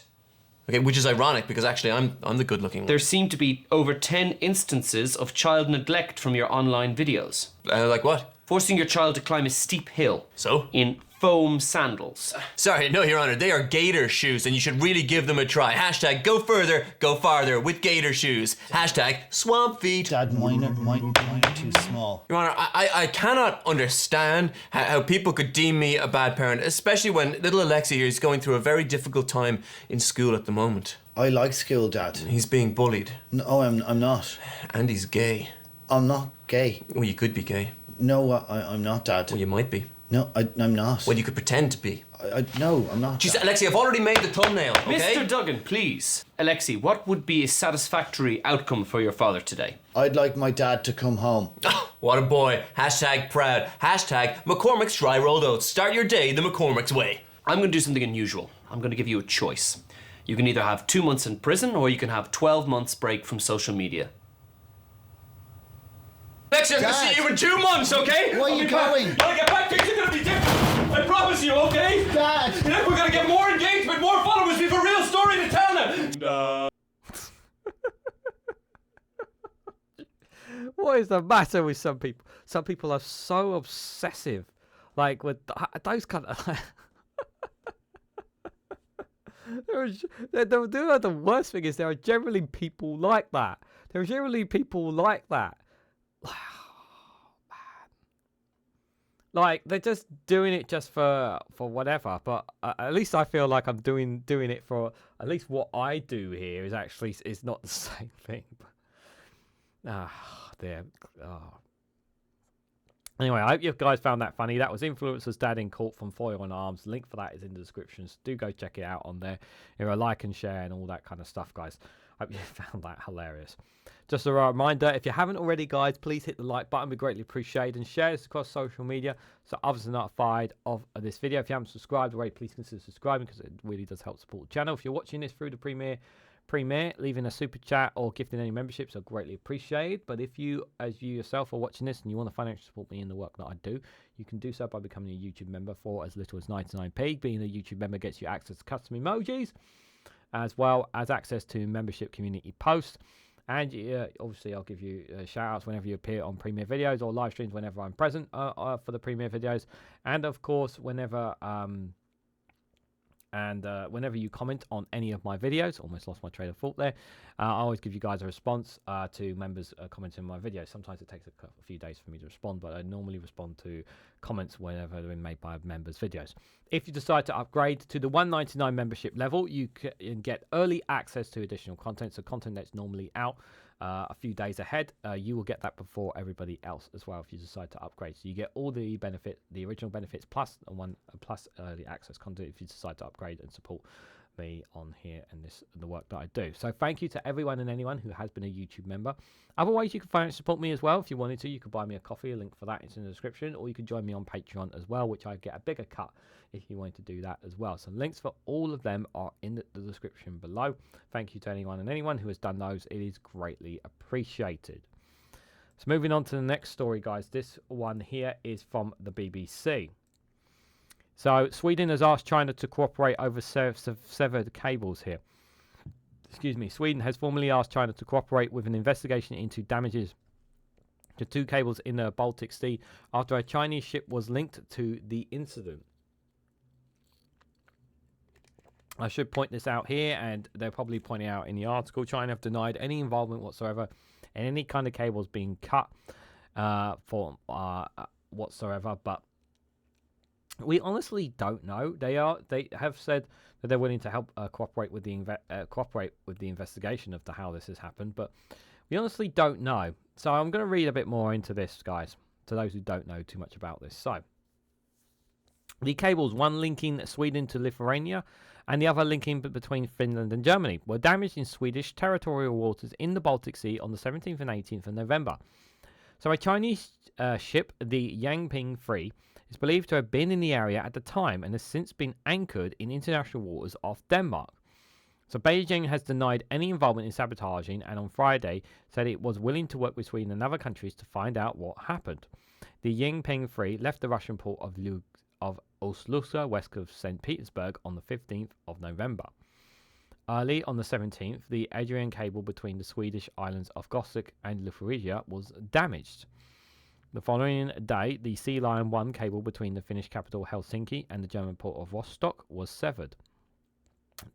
Okay, which is ironic because actually I'm the good-looking one. There seem to be over 10 instances of child neglect from your online videos. Like what? Forcing your child to climb a steep hill. So? In foam sandals. Sorry, no, Your Honour, they are gator shoes and you should really give them a try. Hashtag go further, go farther with gator shoes. Hashtag swamp feet. Dad, mine are too small. Your Honour, I cannot understand how people could deem me a bad parent, especially when little Alexi here is going through a very difficult time in school at the moment. I like school, Dad. He's being bullied. No, I'm not. And he's gay. I'm not gay. Well, you could be gay. No, I'm not, Dad. Well, you might be. No, I'm not. Well, you could pretend to be. No, I'm not. Jeez, Alexi, I've already made the thumbnail, okay? Mr. Duggan, please. Alexi, what would be a satisfactory outcome for your father today? I'd like my dad to come home. What a boy. Hashtag proud. Hashtag McCormick's dry rolled oats. Start your day the McCormick's way. I'm going to do something unusual. I'm going to give you a choice. You can either have 2 months in prison or you can have 12 months break from social media. Alexi, I'm going to see you in 2 months, okay? Where are you going? When I get back, things are going to be different. I promise you, okay? Dad! And if we're going to get more engagement, more followers, we have a real story to tell them. What is the matter with some people? Some people are so obsessive, like with those kind of. The worst thing is there are generally people like that. There are generally people like that. Like they're just doing it just for whatever. But at least I feel like I'm doing it for at least what I do here is not the same thing. Dear. Oh. Anyway, I hope you guys found that funny. That was Influencer's Dad in Court from Foil and Arms. The link for that is in the description. So do go check it out on there. Like and share and all that kind of stuff, guys. Hope you found that hilarious. Just a reminder, if you haven't already, guys, please hit the like button. We greatly appreciate, and share this across social media so others are notified of this video. If you haven't subscribed already, please consider subscribing because it really does help support the channel. If you're watching this through the premiere, leaving a super chat or gifting any memberships are greatly appreciated. But if you, as you yourself, are watching this and you want to financially support me in the work that I do, you can do so by becoming a YouTube member for as little as 99p. Being a YouTube member gets you access to custom emojis, as well as access to membership community posts. And obviously, I'll give you shout outs whenever you appear on premiere videos or live streams whenever I'm present for the premiere videos. And of course, whenever you comment on any of my videos, almost lost my train of thought there, I always give you guys a response to members commenting on my videos. Sometimes it takes a few days for me to respond, but I normally respond to comments whenever they're made by members' videos. If you decide to upgrade to the $1.99 membership level, you can get early access to additional content, so content that's normally out a few days ahead, you will get that before everybody else as well if you decide to upgrade. So you get all the original benefits plus plus early access content if you decide to upgrade and support me on here and the work that I do. So thank you to everyone and anyone who has been a YouTube member. Other ways you can financially support me as well if you wanted to. You could buy me a coffee. A link for that is in the description, or you could join me on Patreon as well, which I get a bigger cut if you wanted to do that as well. So links for all of them are in the description below. Thank you to anyone who has done those. It is greatly appreciated. So moving on to the next story, guys. This one here is from the BBC. So Sweden has asked China to cooperate over severed cables here. Excuse me. Sweden has formally asked China to cooperate with an investigation into damages to 2 cables in the Baltic Sea after a Chinese ship was linked to the incident. I should point this out here, and they're probably pointing out in the article, China have denied any involvement whatsoever in any kind of cables being cut whatsoever, but we honestly don't know. They have said that they're willing to help cooperate with the investigation of how this has happened, but we honestly don't know. So I'm going to read a bit more into this, guys, to those who don't know too much about this. So the cables, one linking Sweden to Lithuania and the other linking between Finland and Germany, were damaged in Swedish territorial waters in the Baltic Sea on the 17th and 18th of November. So a Chinese ship, the Yangping 3, is believed to have been in the area at the time and has since been anchored in international waters off Denmark. So Beijing has denied any involvement in sabotaging and on Friday said it was willing to work with Sweden and other countries to find out what happened. The Yangping 3 left the Russian port of Oslusa west of St. Petersburg on the 15th of November. Early on the 17th, the Adrian cable between the Swedish islands of Gotsk and Lithuania was damaged. The following day, the Sea Lion 1 cable between the Finnish capital Helsinki and the German port of Rostock was severed.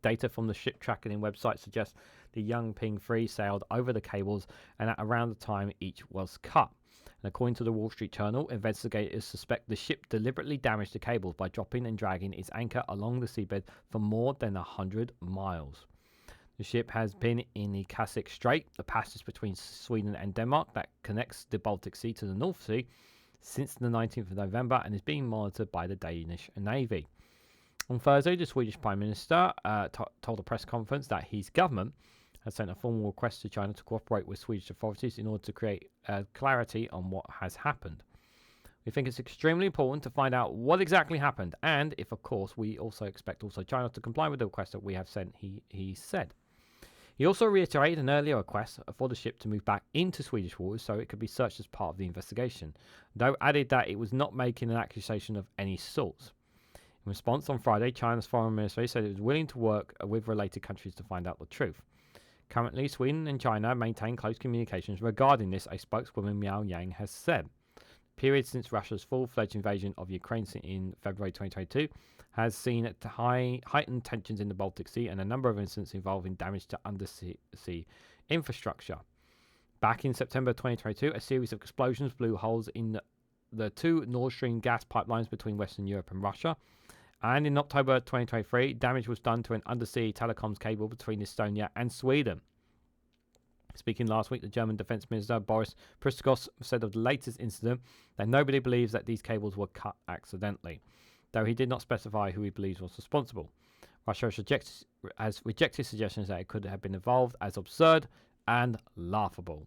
Data from the ship tracking website suggests the Yangping 3 sailed over the cables and at around the time each was cut. And according to the Wall Street Journal, investigators suspect the ship deliberately damaged the cables by dropping and dragging its anchor along the seabed for more than 100 miles. The ship has been in the Gotsk Strait, the passage between Sweden and Denmark that connects the Baltic Sea to the North Sea, since the 19th of November and is being monitored by the Danish Navy. On Thursday, the Swedish Prime Minister told a press conference that his government has sent a formal request to China to cooperate with Swedish authorities in order to create clarity on what has happened. We think it's extremely important to find out what exactly happened, and if, of course, we also expect China to comply with the request that we have sent, he said. He also reiterated an earlier request for the ship to move back into Swedish waters so it could be searched as part of the investigation, though added that it was not making an accusation of any sort. In response on Friday, China's foreign ministry said it was willing to work with related countries to find out the truth. Currently, Sweden and China maintain close communications regarding this, a spokeswoman Miao Yang has said. The period since Russia's full-fledged invasion of Ukraine in February 2022 has seen heightened tensions in the Baltic Sea and a number of incidents involving damage to undersea infrastructure. Back in September 2022, a series of explosions blew holes in the 2 Nord Stream gas pipelines between Western Europe and Russia. And in October 2023, damage was done to an undersea telecoms cable between Estonia and Sweden. Speaking last week, the German Defense Minister Boris Pistorius said of the latest incident that nobody believes that these cables were cut accidentally, though he did not specify who he believes was responsible. Russia has rejected suggestions that it could have been involved as absurd and laughable.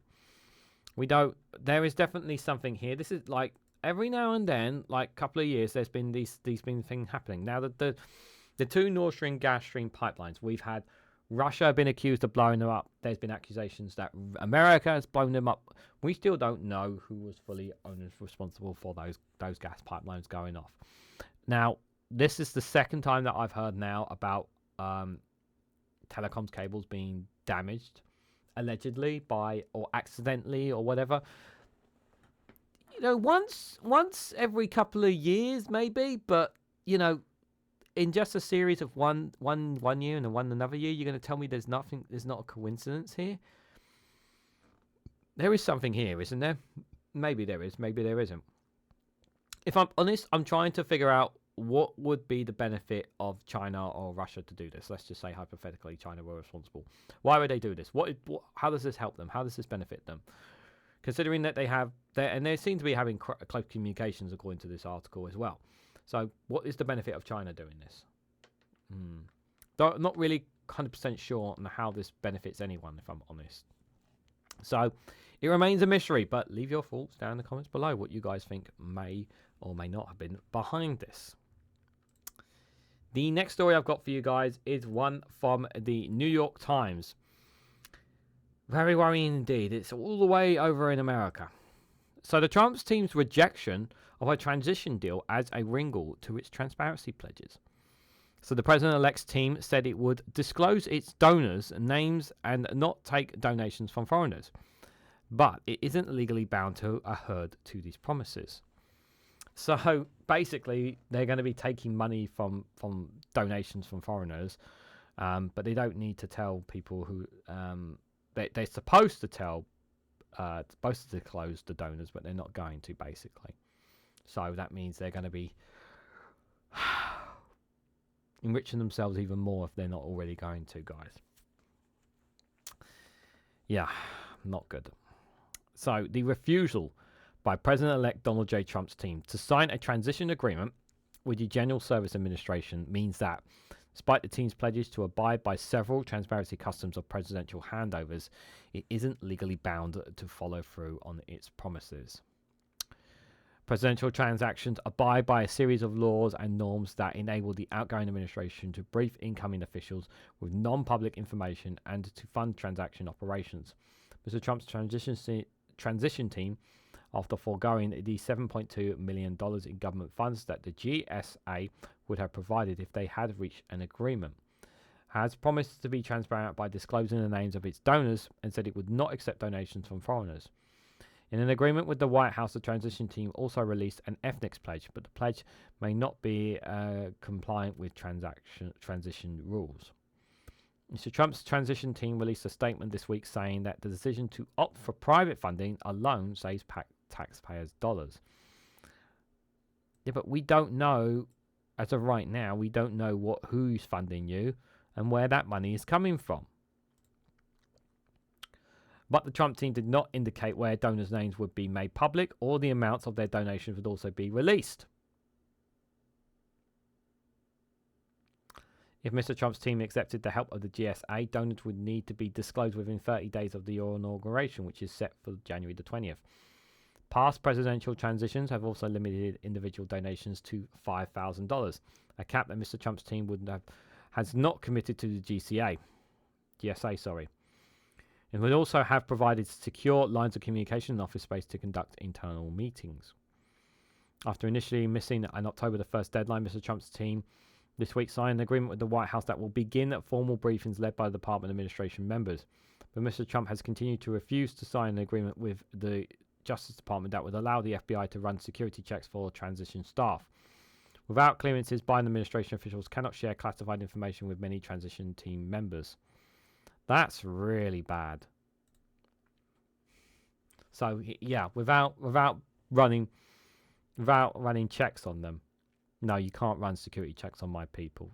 There is definitely something here. This is like every now and then, like a couple of years, there's been these things happening. Now, the 2 Nord Stream gas stream pipelines, we've had Russia been accused of blowing them up. There's been accusations that America has blown them up. We still don't know who was fully responsible for those gas pipelines going off. Now, this is the second time that I've heard now about telecoms cables being damaged, allegedly by or accidentally or whatever. You know, once every couple of years maybe, but you know, in just a series of one year and then one another year, you're going to tell me there's not a coincidence here? There is something here, isn't there? Maybe there is, maybe there isn't. If I'm honest, I'm trying to figure out what would be the benefit of China or Russia to do this? Let's just say hypothetically China were responsible. Why would they do this? How does this help them? How does this benefit them? Considering that they seem to be having close communications according to this article as well. So what is the benefit of China doing this? Not really 100% sure on how this benefits anyone, if I'm honest. So it remains a mystery, but leave your thoughts down in the comments below what you guys think may or may not have been behind this. The next story I've got for you guys is one from the New York Times. Very worrying indeed. It's all the way over in America. So the Trump's team's rejection of a transition deal adds a wrinkle to its transparency pledges. So the president-elect's team said it would disclose its donors' names and not take donations from foreigners. But it isn't legally bound to adhere to these promises. So basically, they're going to be taking money from donations from foreigners, but they don't need to tell people who they're supposed to tell, supposed to disclose the donors, but they're not going to, basically. So that means they're going to be enriching themselves even more if they're not already going to, guys. Yeah, not good. So the refusal by President-elect Donald J. Trump's team to sign a transition agreement with the General Service Administration means that, despite the team's pledges to abide by several transparency customs of presidential handovers, it isn't legally bound to follow through on its promises. Presidential transactions abide by a series of laws and norms that enable the outgoing administration to brief incoming officials with non-public information and to fund transaction operations. Mr. Trump's transition team, after foregoing the $7.2 million in government funds that the GSA would have provided if they had reached an agreement, has promised to be transparent by disclosing the names of its donors and said it would not accept donations from foreigners. In an agreement with the White House, the transition team also released an ethnics pledge, but the pledge may not be compliant with transition rules. Mr. Trump's transition team released a statement this week saying that the decision to opt for private funding alone saves taxpayers' dollars. Yeah, but we don't know, as of right now, we don't know who's funding you and where that money is coming from. But the Trump team did not indicate where donors' names would be made public or the amounts of their donations would also be released. If Mr. Trump's team accepted the help of the GSA, donors would need to be disclosed within 30 days of the inauguration, which is set for January the 20th. Past presidential transitions have also limited individual donations to $5,000, a cap that Mr. Trump's team has not committed to the GSA. And would also have provided secure lines of communication and office space to conduct internal meetings. After initially missing an October the 1st deadline, Mr. Trump's team this week signed an agreement with the White House that will begin formal briefings led by the Department administration members. But Mr. Trump has continued to refuse to sign an agreement with the Justice Department that would allow the FBI to run security checks for transition staff. Without clearances, Biden administration officials cannot share classified information with many transition team members. That's really bad. So yeah, without running checks on them, no, you can't run security checks on my people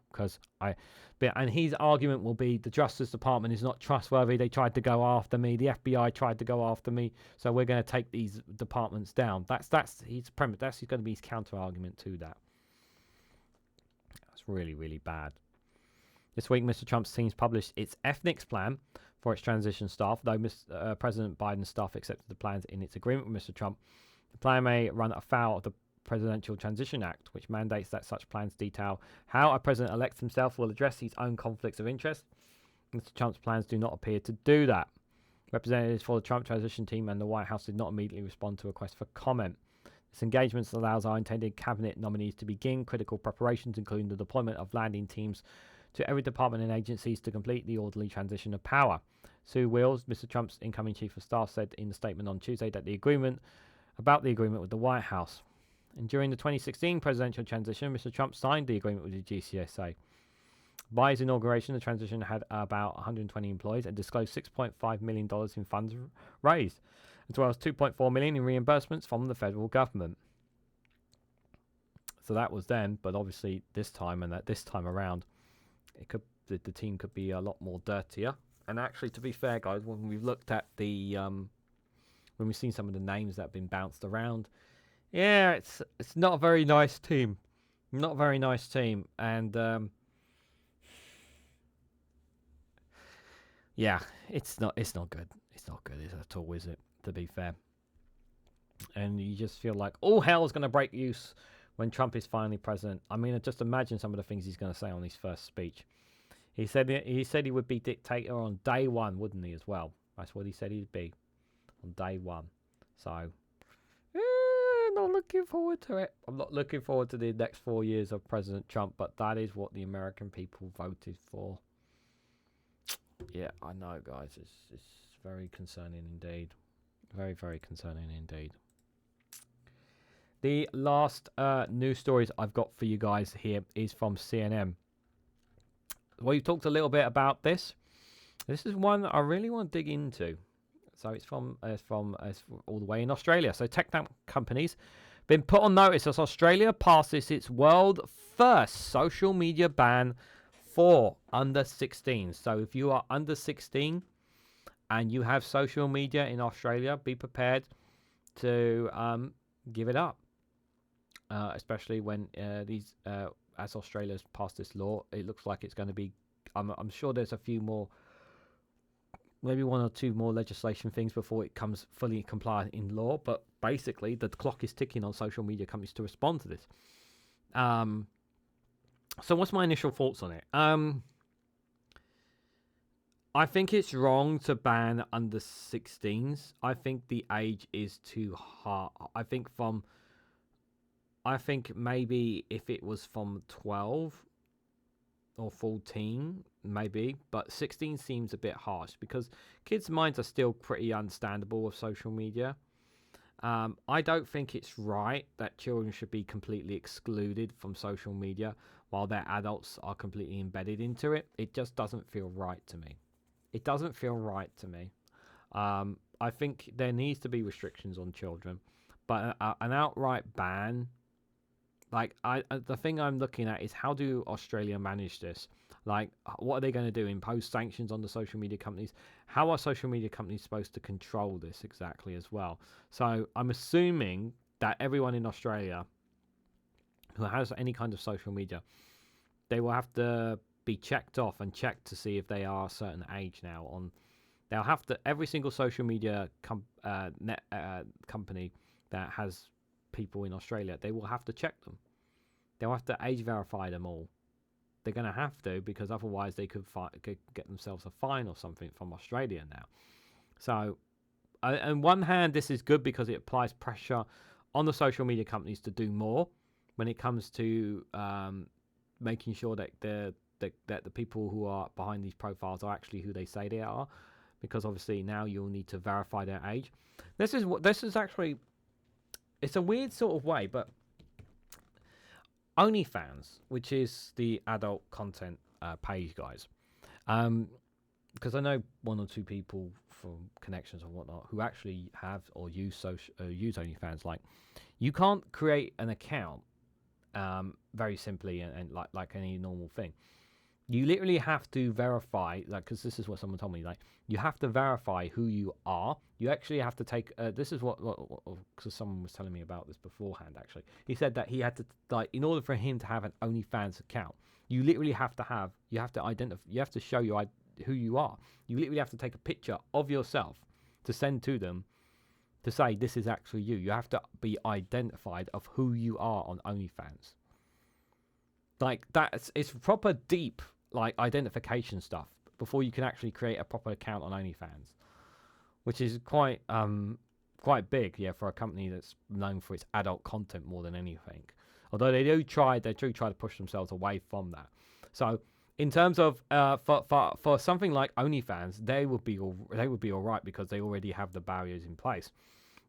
and his argument will be the Justice Department is not trustworthy. They tried to go after me. The FBI tried to go after me. So we're going to take these departments down. That's his premise. That's going to be his counter argument to that. That's really, really bad. This week, Mr. Trump's team published its ethnics plan for its transition staff, though President Biden's staff accepted the plans in its agreement with Mr. Trump. The plan may run afoul of the Presidential Transition Act, which mandates that such plans detail how a president-elect himself will address his own conflicts of interest. Mr. Trump's plans do not appear to do that. Representatives for the Trump transition team and the White House did not immediately respond to requests for comment. This engagement allows our intended cabinet nominees to begin critical preparations, including the deployment of landing teams to every department and agencies to complete the orderly transition of power. Sue Wills, Mr. Trump's incoming chief of staff, said in a statement on Tuesday that the agreement with the White House. And during the 2016 presidential transition, Mr. Trump signed the agreement with the GCSA. By his inauguration, the transition had about 120 employees and disclosed $6.5 million in funds raised, as well as $2.4 million in reimbursements from the federal government. So that was then, but obviously this time this time around, the team could be a lot more dirtier. And actually, to be fair, guys, when we've looked at when we've seen some of the names that have been bounced around, yeah, it's not a very nice team, not a very nice team, and yeah, it's not good. It's not good at all, is it? To be fair, and you just feel like all hell is going to break loose when Trump is finally president. I mean, just imagine some of the things he's going to say on his first speech. He said he would be dictator on day one, wouldn't he, as well? That's what he said he'd be on day one. So, not looking forward to it. I'm not looking forward to the next 4 years of President Trump, but that is what the American people voted for. Yeah, I know, guys. It's very concerning indeed. Very, very concerning indeed. The last news stories I've got for you guys here is from CNN. We've talked a little bit about this. This is one I really want to dig into. So it's from all the way in Australia. So tech companies been put on notice as Australia passes its world first social media ban for under 16. So if you are under 16 and you have social media in Australia, be prepared to give it up. Especially when as Australia's passed this law, it looks like it's going to be. I'm sure there's a few more, maybe one or two more legislation things before it comes fully compliant in law. But basically, the clock is ticking on social media companies to respond to this. So what's my initial thoughts on it? I think it's wrong to ban under 16s. I think the age is too hard. I think maybe if it was from 12 or 14, maybe, but 16 seems a bit harsh because kids' minds are still pretty understandable of social media. I don't think it's right that children should be completely excluded from social media while their adults are completely embedded into it. It just doesn't feel right to me. It doesn't feel right to me. I think there needs to be restrictions on children, but an outright ban. Like the thing I'm looking at is how do Australia manage this? Like, what are they going to do? Impose sanctions on the social media companies? How are social media companies supposed to control this exactly as well? So I'm assuming that everyone in Australia who has any kind of social media, they will have to be checked off and checked to see if they are a certain age now. They'll have to, every single social media company that has people in Australia, they will have to check them. They'll have to age verify them all. They're going to have to, because otherwise they could get themselves a fine or something from Australia now. So, on one hand, this is good because it applies pressure on the social media companies to do more when it comes to making sure that the people who are behind these profiles are actually who they say they are, because obviously now you'll need to verify their age. This is actually, it's a weird sort of way, but OnlyFans, which is the adult content page, guys, because I know one or two people from connections and whatnot who actually have or use OnlyFans. Like, you can't create an account very simply and like any normal thing. You literally have to verify, like, because this is what someone told me, like, you have to verify who you are. You actually have to take, this is what because someone was telling me about this beforehand, actually. He said that he had to, like, in order for him to have an OnlyFans account, you literally have to identify, you have to show who you are. You literally have to take a picture of yourself to send to them to say, this is actually you. You have to be identified of who you are on OnlyFans. Like, it's proper deep, like, identification stuff before you can actually create a proper account on OnlyFans, which is quite big, yeah, for a company that's known for its adult content more than anything. Although they do try to push themselves away from that. So in terms of for something like OnlyFans, they would be all right because they already have the barriers in place.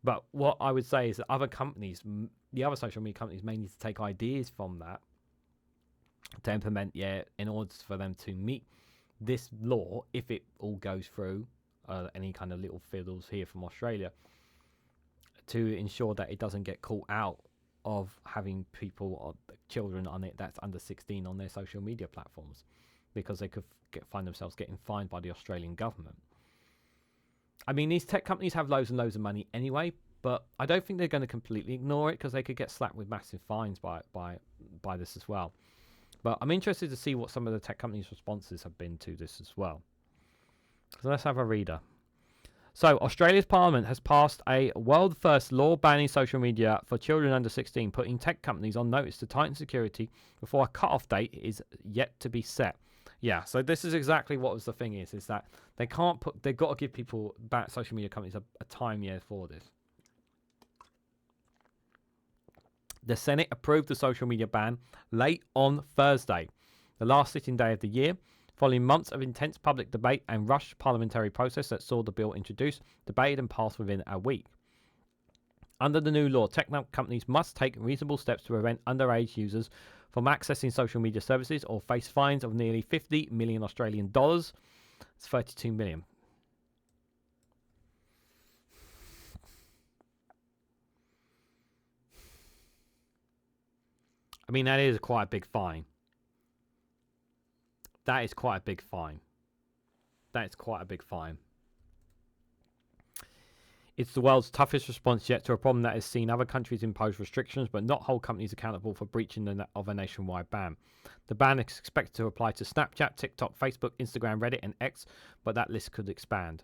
But what I would say is that other companies, the other social media companies, may need to take ideas from that to implement, in order for them to meet this law, if it all goes through, any kind of little fiddles here from Australia, to ensure that it doesn't get caught out of having people or children on it that's under 16 on their social media platforms, because they could find themselves getting fined by the Australian government. I mean, these tech companies have loads and loads of money anyway, but I don't think they're going to completely ignore it, because they could get slapped with massive fines by this as well. But I'm interested to see what some of the tech companies' responses have been to this as well. So let's have a reader. So Australia's Parliament has passed a world-first law banning social media for children under 16, putting tech companies on notice to tighten security before a cut-off date is yet to be set. Yeah, so this is exactly what was the thing is that they've got to give people, social media companies, a time for this. The Senate approved the social media ban late on Thursday, the last sitting day of the year, following months of intense public debate and rushed parliamentary process that saw the bill introduced, debated and passed within a week. Under the new law, tech companies must take reasonable steps to prevent underage users from accessing social media services or face fines of nearly 50 million Australian dollars. It's 32 million. I mean, that is quite a big fine. That is quite a big fine. That is quite a big fine. It's the world's toughest response yet to a problem that has seen other countries impose restrictions but not hold companies accountable for breaching of a nationwide ban. The ban is expected to apply to Snapchat, TikTok, Facebook, Instagram, Reddit, and X, but that list could expand.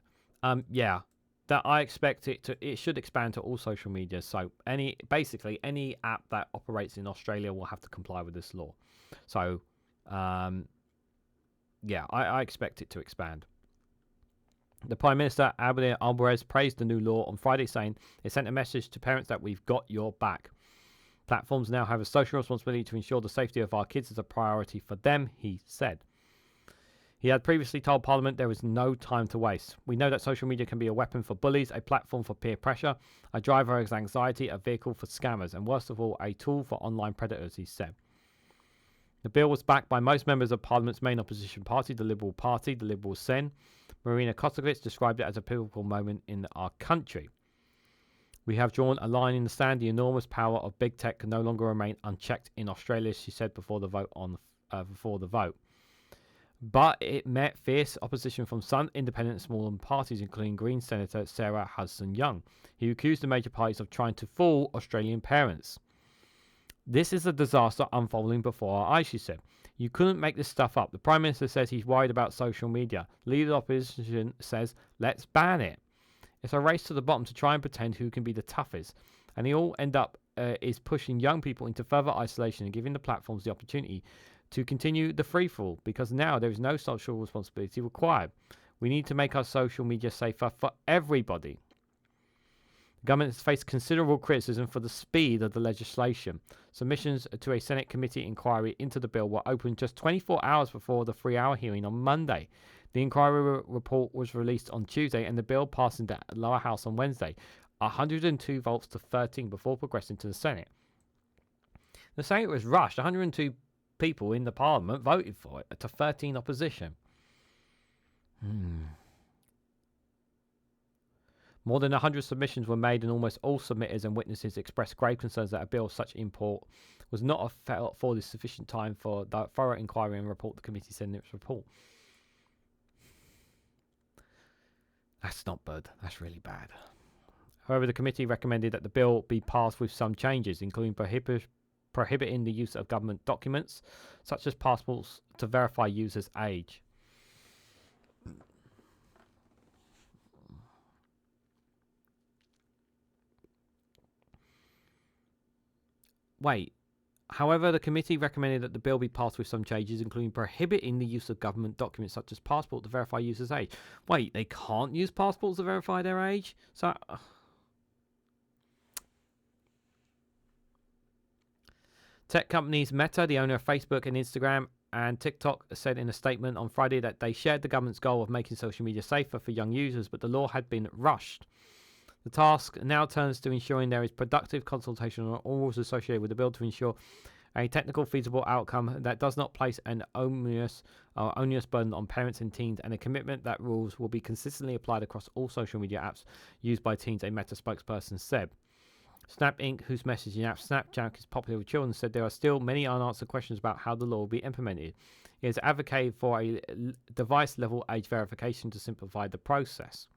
Yeah, that I expect it should expand to all social media. So basically any app that operates in Australia will have to comply with this law. So yeah, I expect it to expand. The Prime Minister, Alvarez, praised the new law on Friday, saying it sent a message to parents that we've got your back. Platforms now have a social responsibility to ensure the safety of our kids is a priority for them, he said. He had previously told Parliament there is no time to waste. We know that social media can be a weapon for bullies, a platform for peer pressure, a driver of anxiety, a vehicle for scammers, and worst of all, a tool for online predators, he said. The bill was backed by most members of Parliament's main opposition party, the Liberal Party, the Liberal Sen. Marina Kostovitz described it as a pivotal moment in our country. We have drawn a line in the sand. The enormous power of big tech can no longer remain unchecked in Australia, she said before the vote. But it met fierce opposition from some independent and smaller parties, including Green Senator Sarah Hudson-Young, who accused the major parties of trying to fool Australian parents. This is a disaster unfolding before our eyes, she said. You couldn't make this stuff up. The Prime Minister says he's worried about social media. Leader of the opposition says, let's ban it. It's a race to the bottom to try and pretend who can be the toughest. And they all end up is pushing young people into further isolation and giving the platforms the opportunity to continue the free-for-all, because now there is no social responsibility required. We need to make our social media safer for everybody. The government has faced considerable criticism for the speed of the legislation. Submissions to a Senate committee inquiry into the bill were opened just 24 hours before the 3-hour hearing on Monday. The inquiry report was released on Tuesday and the bill passed in the lower house on Wednesday, 102 votes to 13 before progressing to the Senate. The Senate was rushed. 102 people in the Parliament voted for it to 13 opposition. More than 100 submissions were made, and almost all submitters and witnesses expressed grave concerns that a bill of such import was not afforded sufficient time for the thorough inquiry and report, the committee said in its report. That's not good. That's really bad. However, the committee recommended that the bill be passed with some changes, including prohibiting the use of government documents, such as passports, to verify users' age. However, the committee recommended that the bill be passed with some changes, including prohibiting the use of government documents such as passport to verify users' age. They can't use passports to verify their age? So... Tech companies Meta, the owner of Facebook and Instagram and TikTok, said in a statement on Friday that they shared the government's goal of making social media safer for young users, but the law had been rushed. The task now turns to ensuring there is productive consultation on all rules associated with the bill to ensure a technical feasible outcome that does not place an onerous burden on parents and teens, and a commitment that rules will be consistently applied across all social media apps used by teens, a Meta spokesperson said. Snap Inc., whose messaging app Snapchat is popular with children, said there are still many unanswered questions about how the law will be implemented. It has advocated for a device-level age verification to simplify the process.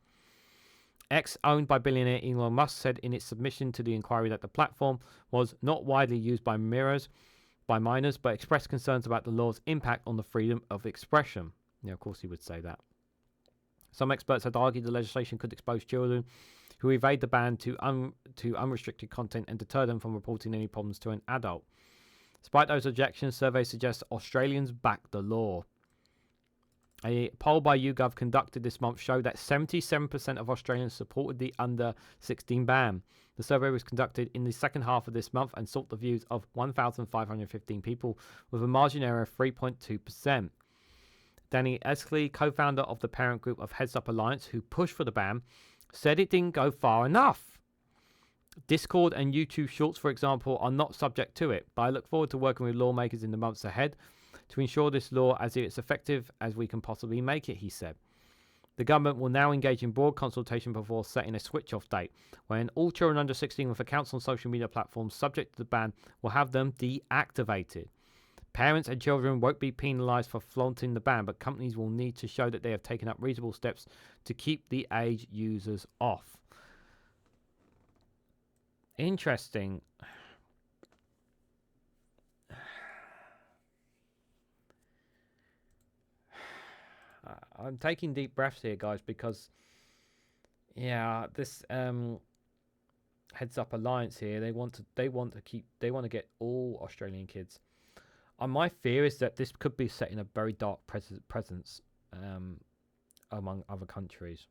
X, owned by billionaire Elon Musk, said in its submission to the inquiry that the platform was not widely used by minors, but expressed concerns about the law's impact on the freedom of expression. Yeah, of course he would say that. Some experts had argued the legislation could expose children who evade the ban to unrestricted content and deter them from reporting any problems to an adult. Despite those objections, surveys suggest Australians back the law. A poll by YouGov conducted this month showed that 77% of Australians supported the under-16 ban. The survey was conducted in the second half of this month and sought the views of 1,515 people with a margin error of 3.2%. Danny Escalates, co-founder of the parent group of Heads Up Alliance, who pushed for the ban, said it didn't go far enough. Discord and YouTube Shorts, for example, are not subject to it, but I look forward to working with lawmakers in the months ahead to ensure this law as effective as we can possibly make it, he said. The government will now engage in broad consultation before setting a switch-off date, when all children under 16 with accounts on social media platforms subject to the ban will have them deactivated. Parents and children won't be penalised for flaunting the ban, but companies will need to show that they have taken up reasonable steps to keep the age users off. Interesting. I'm taking deep breaths here, guys, because this Heads Up Alliance here, they want to get all Australian kids. My fear is that this could be setting a very dark presence among other countries,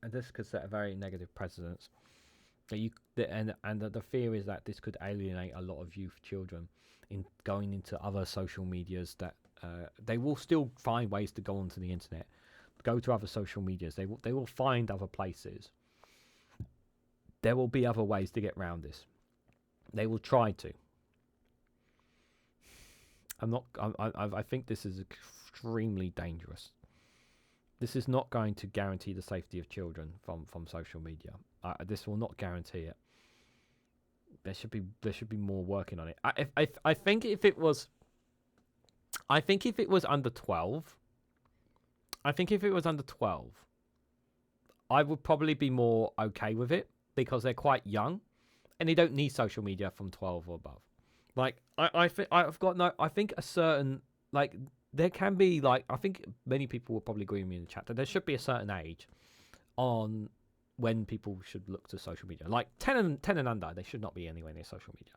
and this could set a very negative precedence. The fear is that this could alienate a lot of youth children in going into other social medias. That they will still find ways to go onto the internet, go to other social medias. They will find other places. There will be other ways to get around this. They will try to. I think this is extremely dangerous. This is not going to guarantee the safety of children from social media. This will not guarantee it. There should be more working on it. I think if it was under 12, I would probably be more okay with it because they're quite young and they don't need social media from 12 or above. Like I think a certain, like, there can be, like, I think many people will probably agree with me in the chat that there should be a certain age on when people should look to social media. Like 10 and under, they should not be anywhere near social media.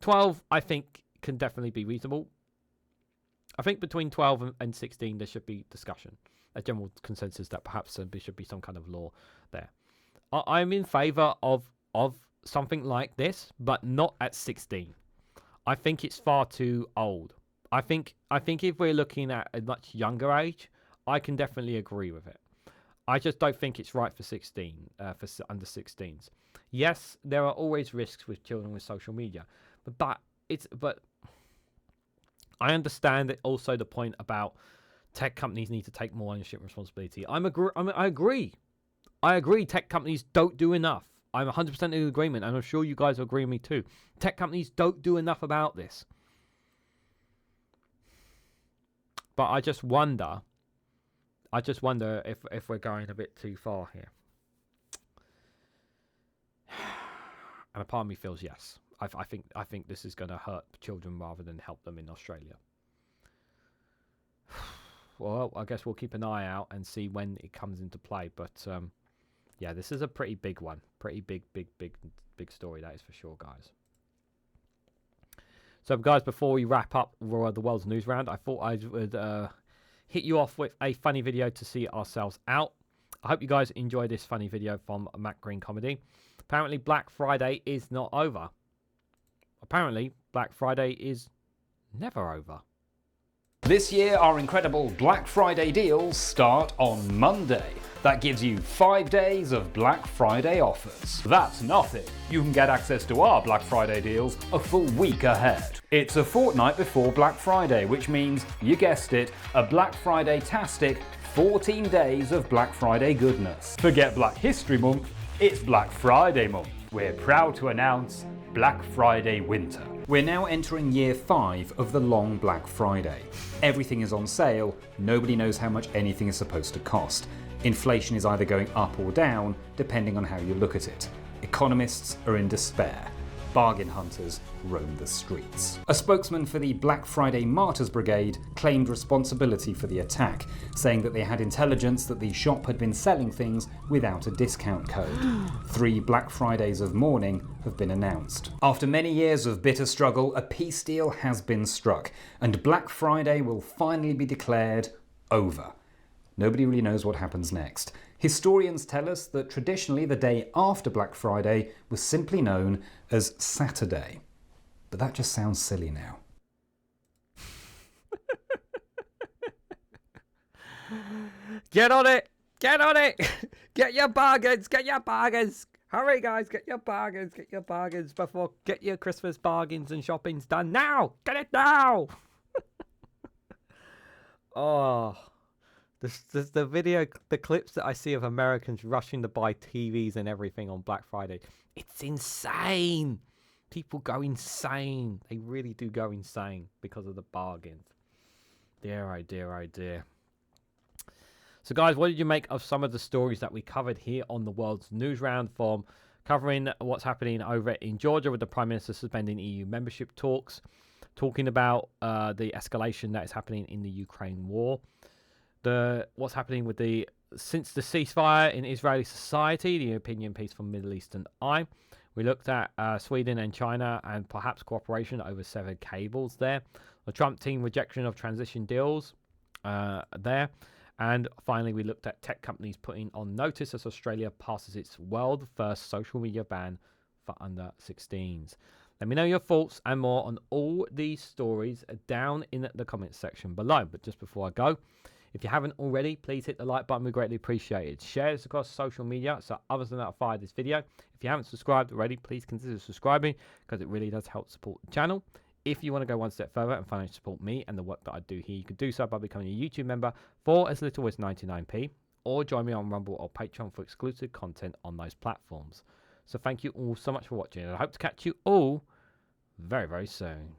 12, I think, can definitely be reasonable. I think between 12 and 16, there should be discussion, a general consensus that perhaps there should be some kind of law there. I'm in favour of something like this, but not at 16. I think it's far too old. I think if we're looking at a much younger age, I can definitely agree with it. I just don't think it's right for 16, for under 16s. Yes, there are always risks with children with social media, but I understand that also the point about tech companies need to take more ownership and responsibility. I agree. Tech companies don't do enough. I'm 100% in agreement, and I'm sure you guys agree with me too. Tech companies don't do enough about this. But I just wonder if we're going a bit too far here. And a part of me feels yes. I think this is going to hurt children rather than help them in Australia. Well, I guess we'll keep an eye out and see when it comes into play. But yeah, this is a pretty big one. Pretty big story, that is for sure, guys. So, guys, before we wrap up the World Newsround, I thought I would hit you off with a funny video to see ourselves out. I hope you guys enjoy this funny video from Matt Green Comedy. Apparently, Black Friday is not over. Apparently, Black Friday is never over. This year, our incredible Black Friday deals start on Monday. That gives you 5 days of Black Friday offers. That's nothing. You can get access to our Black Friday deals a full week ahead. It's a fortnight before Black Friday, which means, you guessed it, a Black Friday-tastic 14 days of Black Friday goodness. Forget Black History Month, It's Black Friday month. We're proud to announce Black Friday Winter. We're now entering year 5 of the long Black Friday. Everything is on sale, nobody knows how much anything is supposed to cost. Inflation is either going up or down, depending on how you look at it. Economists are in despair. Bargain hunters roam the streets. A spokesman for the Black Friday Martyrs Brigade claimed responsibility for the attack, saying that they had intelligence that the shop had been selling things without a discount code. 3 Black Fridays of mourning have been announced. After many years of bitter struggle, a peace deal has been struck, and Black Friday will finally be declared over. Nobody really knows what happens next. Historians tell us that traditionally the day after Black Friday was simply known as Saturday. But that just sounds silly now. Get on it! Get on it! Get your bargains! Get your bargains! Hurry, guys! Get your bargains! Get your bargains before get your Christmas bargains and shopping's done now! Get it now! Oh, the video, the clips that I see of Americans rushing to buy TVs and everything on Black Friday. It's insane. People go insane. They really do go insane because of the bargains. Dear, oh dear, oh dear. So guys, what did you make of some of the stories that we covered here on the World Newsround, from covering what's happening over in Georgia with the Prime Minister suspending EU membership talks, talking about the escalation that is happening in the Ukraine war, what's happening with since the ceasefire in Israeli society, the opinion piece from Middle Eastern Eye. We looked at Sweden and China and perhaps cooperation over severed cables there. The Trump team rejection of transition deals there. And finally, we looked at tech companies putting on notice as Australia passes its world first social media ban for under 16s. Let me know your thoughts and more on all these stories down in the comments section below. But just before I go, if you haven't already, please hit the like button. We greatly appreciate it. Share this across social media so others are notified of this video. If you haven't subscribed already, please consider subscribing, because it really does help support the channel. If you want to go one step further and financially support me and the work that I do here, you can do so by becoming a YouTube member for as little as 99p, or join me on Rumble or Patreon for exclusive content on those platforms. So thank you all so much for watching, and I hope to catch you all very, very soon.